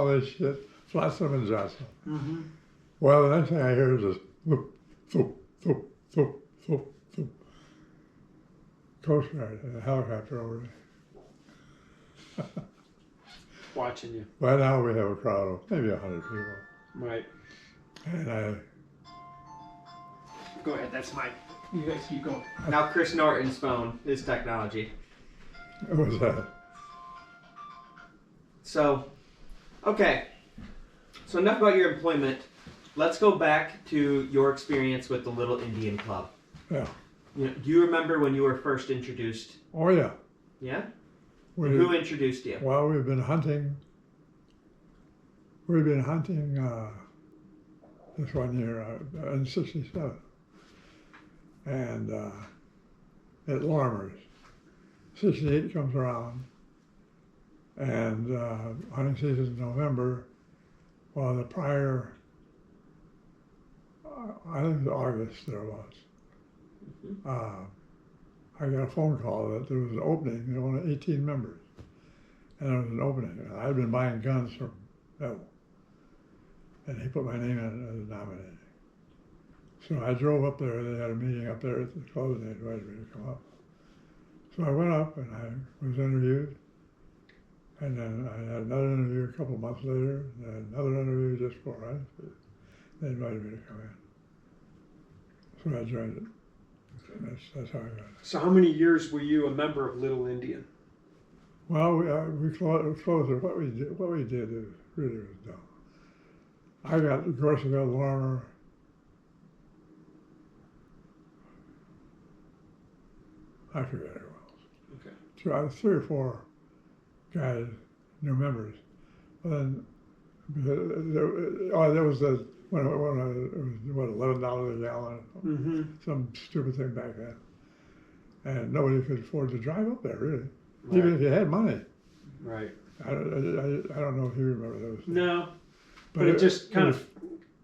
this shit, flotsam and jetsam. Well, the next thing I hear is this whoop, thump, thump, thump, thump, thump. Coast Guard and a helicopter over there. Watching you. By now we have a crowd of maybe 100 people. Right. And Go ahead. That's my You guys keep going. Now Chris Norton's phone, his technology. It was So, okay. So enough about your employment. Let's go back to your experience with the Little Indian Club. yeah. You know, do you remember when you were first introduced? Oh yeah. Yeah? We, Who introduced you? well, we've been hunting. We've been hunting this one year in '67, and at Lormer's. '68 comes around, and hunting season in November. Well, the prior, I think it was August there was. I got a phone call that there was an opening. There were only 18 members, and there was an opening. I'd been buying guns from Bill, and he put my name in as a nominee. So I drove up there. They had a meeting up there at the club, and they invited me to come up. So I went up and I was interviewed, and then I had another interview a couple of months later, and then another interview just before they invited me to come in. So I joined it. That's how I got it. So how many years were you a member of Little Indian? Well, we closed it. What we did is really was dumb. I got, of course, I got Lormer. I forget who else. Okay. So I was 3 or 4 guys, new members. But then there was the when it was what, $11 a gallon, Mm-hmm. some stupid thing back then, and nobody could afford to drive up there really, Right. even if you had money. Right. I don't know if you remember those things. No, but it just kind of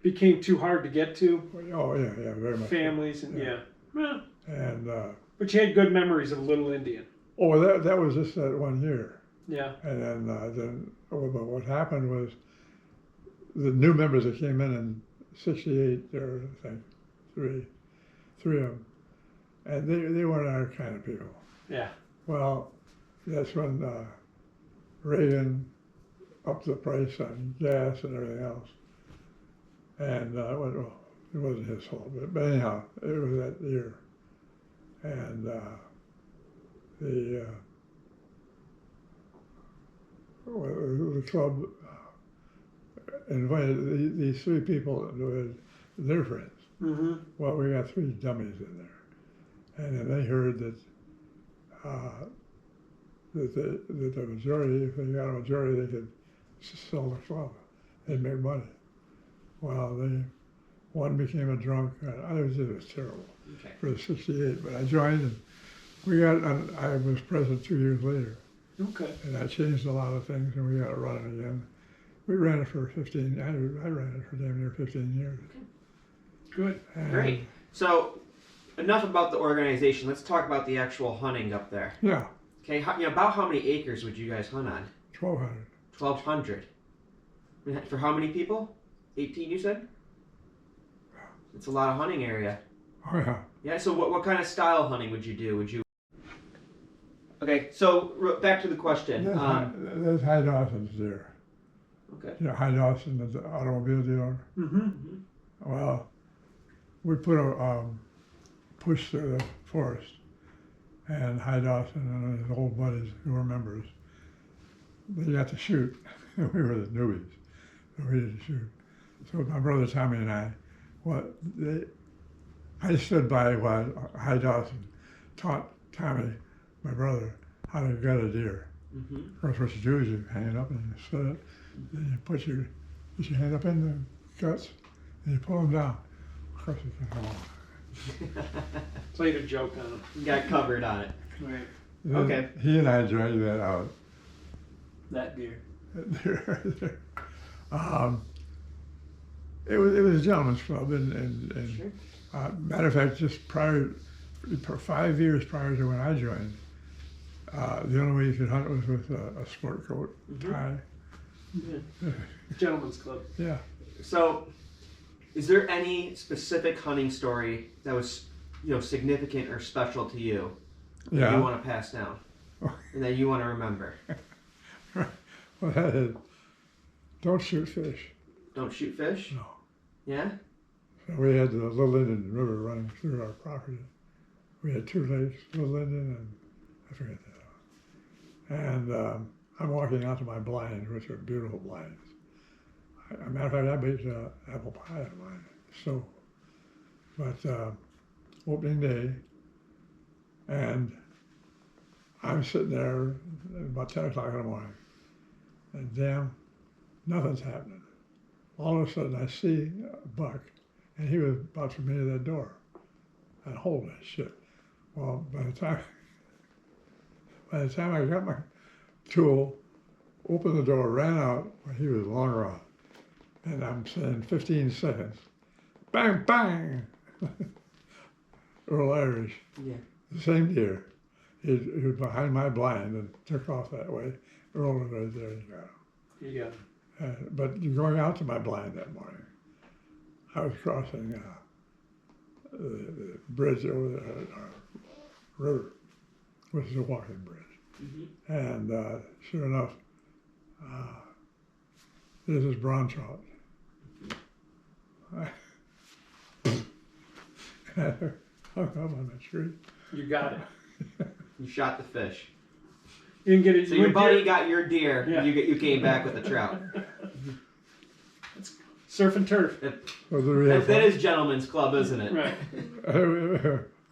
became too hard to get to. Oh yeah, very much. Families and yeah. Well, And but you had good memories of Little Indian. oh, that was just that one year. Yeah. And then but what happened was the new members that came in '68, there were, I think, three of them, and they weren't our kind of people. Yeah. Well, that's when Reagan upped the price on gas and everything else, and well, it wasn't his fault, but anyhow, it was that year, and the club invited these 3 people with their friends. Mm-hmm. Well, we got 3 dummies in there, and then they heard that that the majority, if they got a majority, they could sell the club. They'd make money. Well, one became a drunk. It was terrible for the '68. But I joined, and I was president 2 years later. Okay. And that changed a lot of things, and we got to run it again. We ran it for 15. I ran it for damn near 15 years. Good. And Great. So, enough about the organization. Let's talk about the actual hunting up there. Yeah, Okay, about how many acres would you guys hunt on? 1,200. 1,200. For how many people? 18, you said? It's a lot of hunting area. Oh yeah. Yeah, so what kind of style hunting would you do? Okay, so back to the question. There's High Dawson's there. Okay. You know, High Dawson, the automobile dealer. Mm-hmm. Well, we put a push through the forest, and High Dawson and his old buddies who were members, they got to shoot. We were the newbies, so we didn't shoot. So my brother Tommy and I, I stood by while High Dawson taught Tommy, my brother, how to gut a deer. Mm-hmm. Of course, what you do is you hang it up and you split it, then you put your hand up in the guts, and you pull them down. Of course, you can come on. Played a joke on him. You got covered on it. Right. Then Okay. He and I dragged that out. That deer. It was a gentleman's club, and Sure. matter of fact, just for 5 years prior to when I joined, the only way you could hunt was with a sport coat, Mhm. tie. Yeah. Gentleman's club. Yeah. So, is there any specific hunting story that was, significant or special to you that Yeah. you want to pass down and that you want to remember? Well, that is, don't shoot fish. Don't shoot fish? No. Yeah? So we had the Little Indian River running through our property. We had 2 lakes, Little Linden and I forget that. And I'm walking out to my blinds, which are beautiful blinds. As a matter of fact, I baked apple pie on mine, so. But opening day, and I'm sitting there about 10 o'clock in the morning, and damn, nothing's happening. All of a sudden, I see Buck, and he was about to come into that door. And holy shit. Well, by the time I got my tool, opened the door, ran out, well, he was long gone. And I'm saying 15 seconds. Bang, bang! Earl Irish, Yeah. the same deer. He was behind my blind and took off that way. Earl was right there. You got him. Yeah. But going out to my blind that morning, I was crossing the bridge over the river, which is a walking bridge. Mm-hmm. And sure enough, there's this brown trout. I hung up on the tree. You got it. You shot the fish. You didn't get it. So your buddy got your deer. Yeah. You came back with a trout. It's surf and turf. That is gentleman's club, isn't it? Right.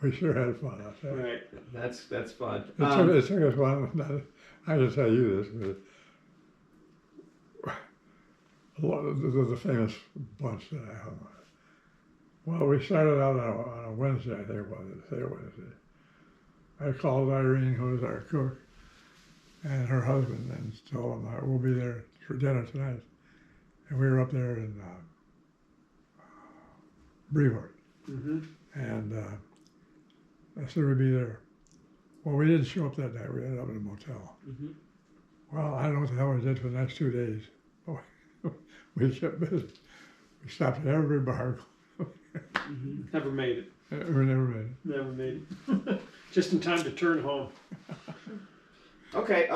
We sure had fun out there. Right. That's fun. It took us one. I can tell you this. There's a famous bunch that I hung on. Well, we started out on a Wednesday, I think it was. Say Wednesday. I called Irene, who was our cook, and her husband, and told them we'll be there for dinner tonight. And we were up there in Brevard. Mm-hmm. And I said we'd be there. Well, we didn't show up that night. We ended up in a motel. Mm-hmm. Well, I don't know what the hell we did for the next 2 days. We kept busy. We stopped at every bar. Mm-hmm. Never made it. We never made it. Never made it. Just in time to turn home. Okay.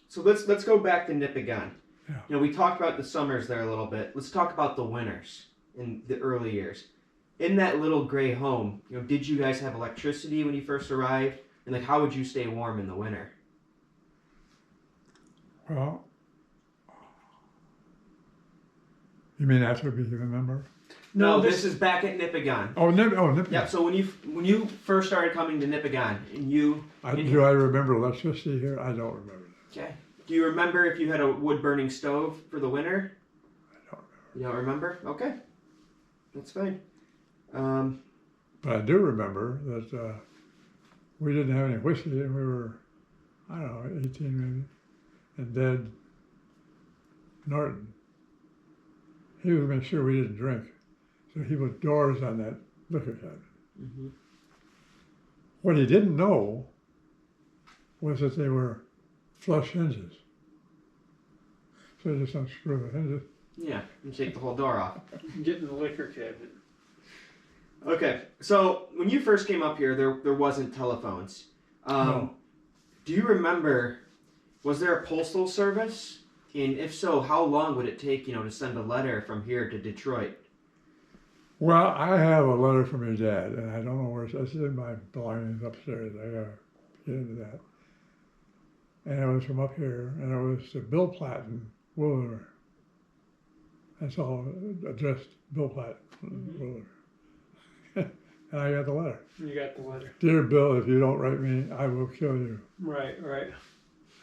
So let's go back to Nipigon. Yeah. You know, we talked about the summers there a little bit. Let's talk about the winters in the early years. In that little gray home, you know, did you guys have electricity when you first arrived? And like, how would you stay warm in the winter? Well, you mean after we became a member? No, this is back at Nipigon. Oh, Nipigon. Yeah. So when you first started coming to Nipigon, and Do I remember electricity here? I don't remember that. Okay. Do you remember if you had a wood-burning stove for the winter? I don't remember. You don't remember? Okay. That's fine. But I do remember that we didn't have any whiskey, and we were, I don't know, 18 maybe. And Dad Norton, he was making sure we didn't drink. So he put doors on that liquor cabinet. Mm-hmm. What he didn't know was that they were flush hinges. So you just unscrew the hinges. Yeah, and take the whole door off. Get in the liquor cabinet. Okay, so when you first came up here, there wasn't telephones. No. Do you remember, was there a postal service? And if so, how long would it take, to send a letter from here to Detroit? Well, I have a letter from your dad, and I don't know where it's in my belongings upstairs. I gotta get into that. And it was from up here, and it was to Bill Platten, Willowner. That's all addressed, Bill Platten, Willowner. And I got the letter. You got the letter. Dear Bill, if you don't write me, I will kill you. Right.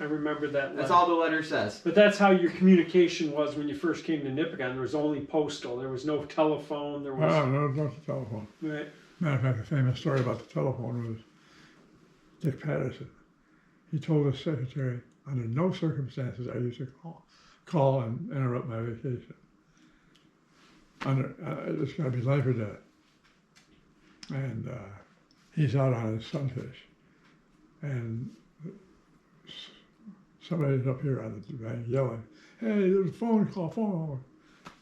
I remember that letter. That's all the letter says. But that's how your communication was when you first came to Nipigon. There was only postal. There was no telephone. There was No telephone. right. Matter of fact, the famous story about the telephone was Dick Patterson. He told his secretary, under no circumstances are you to call and interrupt my vacation. It's got to be life or death. And he's out on his sunfish. And somebody's up here on the bank yelling, hey, there's a phone call,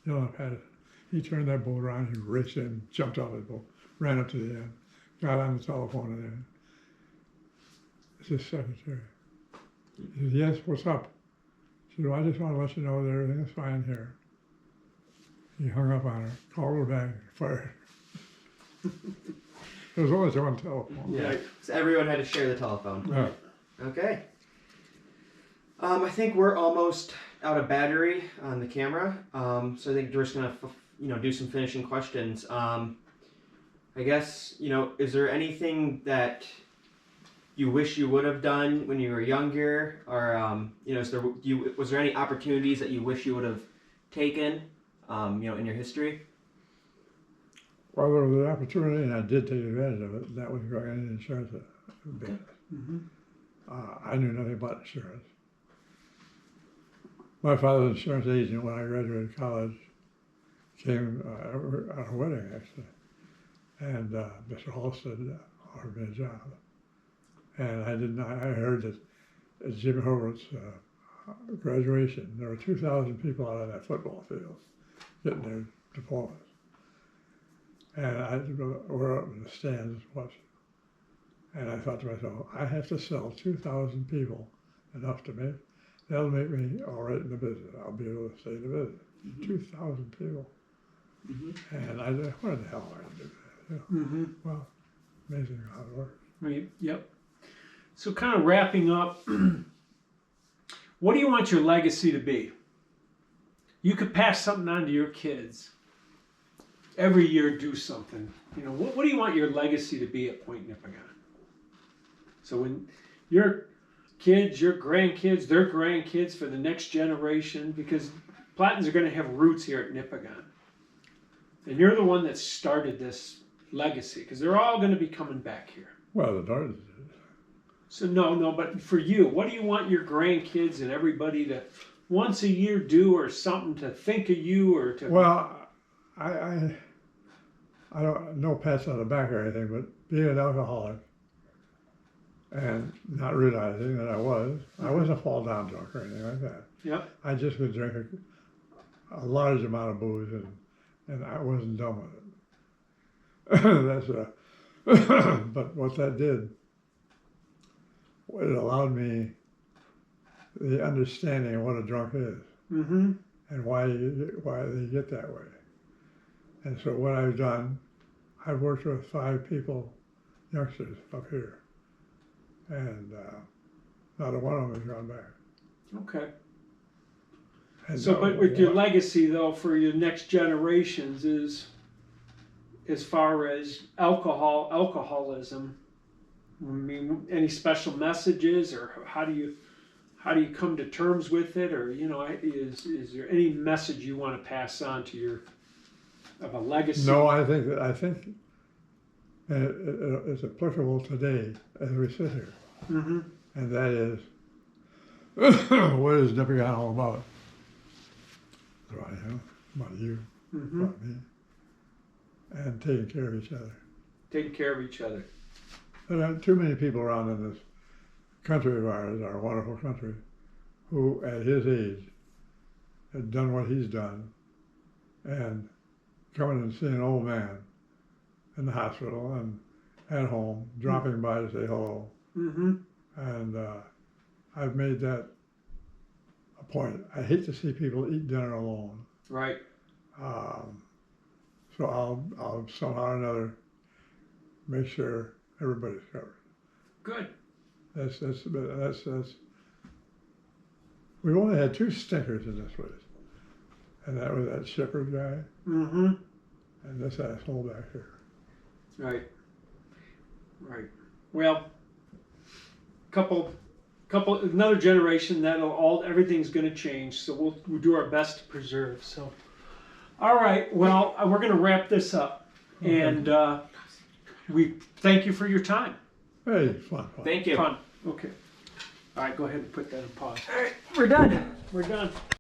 yelling at Patterson. He turned that boat around, he raced in, jumped out of the boat, ran up to the end, got on the telephone, and then it's his secretary. He said, yes, what's up? He said, well, I just want to let you know that everything's fine here. He hung up on her, called her back, fired. There was always one telephone. Yeah. So everyone had to share the telephone. Yeah. Okay. I think we're almost out of battery on the camera. So I think we're just gonna, do some finishing questions. I guess, is there anything that you wish you would have done when you were younger, or was there any opportunities that you wish you would have taken, in your history? Well, there was an opportunity, and I did take advantage of it. And that was going into insurance business. Mm-hmm. I knew nothing about insurance. My father was an insurance agent when I graduated college. Came at a wedding, actually. And Mr. Halstead offered me a job. And I heard that at Jim Hurwitz's graduation, there were 2,000 people out on that football field getting their diplomas. And we're up in the stands watching. And I thought to myself, I have to sell 2,000 people enough to make, that'll make me all right in the business. I'll be able to stay in the business. Mm-hmm. 2,000 people. Mm-hmm. And I said, what the hell am I going to do? Mm-hmm. Well, amazing how it works. Right. Yep. So kind of wrapping up, what do you want your legacy to be? You could pass something on to your kids. Every year do something. What do you want your legacy to be at Point Nipigon? So when your kids, your grandkids, their grandkids, for the next generation, because Plattons are going to have roots here at Nipigon. And you're the one that started this legacy, because they're all going to be coming back here. Well, the Dodgers did. So no, but for you, what do you want your grandkids and everybody to once a year do, or something to think of you, or to? Well, I don't know pats on the back or anything, but being an alcoholic and not realizing that I wasn't a fall down drunk or anything like that. Yep. I just would drink a large amount of booze and I wasn't done with it. But what that did, it allowed me the understanding of what a drunk is. Mm-hmm. And why they get that way. And so what I've done, I've worked with 5 people, youngsters up here, and not a one of them has gone back. Okay. And So, but with your legacy, though, for your next generations is, as far as alcoholism, I mean, any special messages, or how do you come to terms with it, or is there any message you want to pass on to of a legacy? No, I think it's applicable today as we sit here, Mm-hmm. and that is, what is Nipigon all about? About him, about you, Mm-hmm. about me, and taking care of each other. Taking care of each other. There aren't too many people around in this country of ours, our wonderful country, who at his age had done what he's done, and coming and seeing an old man in the hospital and at home, dropping by to say hello. Mm-hmm. And I've made that a point. I hate to see people eat dinner alone. Right. So I'll somehow or another make sure everybody's covered. Good. That's we've only had 2 stinkers in this place, and that was that shepherd guy Mm-hmm. and this asshole back here. Right. Right. Well, another generation, everything's going to change, so we'll do our best to preserve. So, all right. Well, we're going to wrap this up, and we thank you for your time. Hey, fun. Thank you. Fun. Okay. All right. Go ahead and put that in pause. All right, we're done. We're done.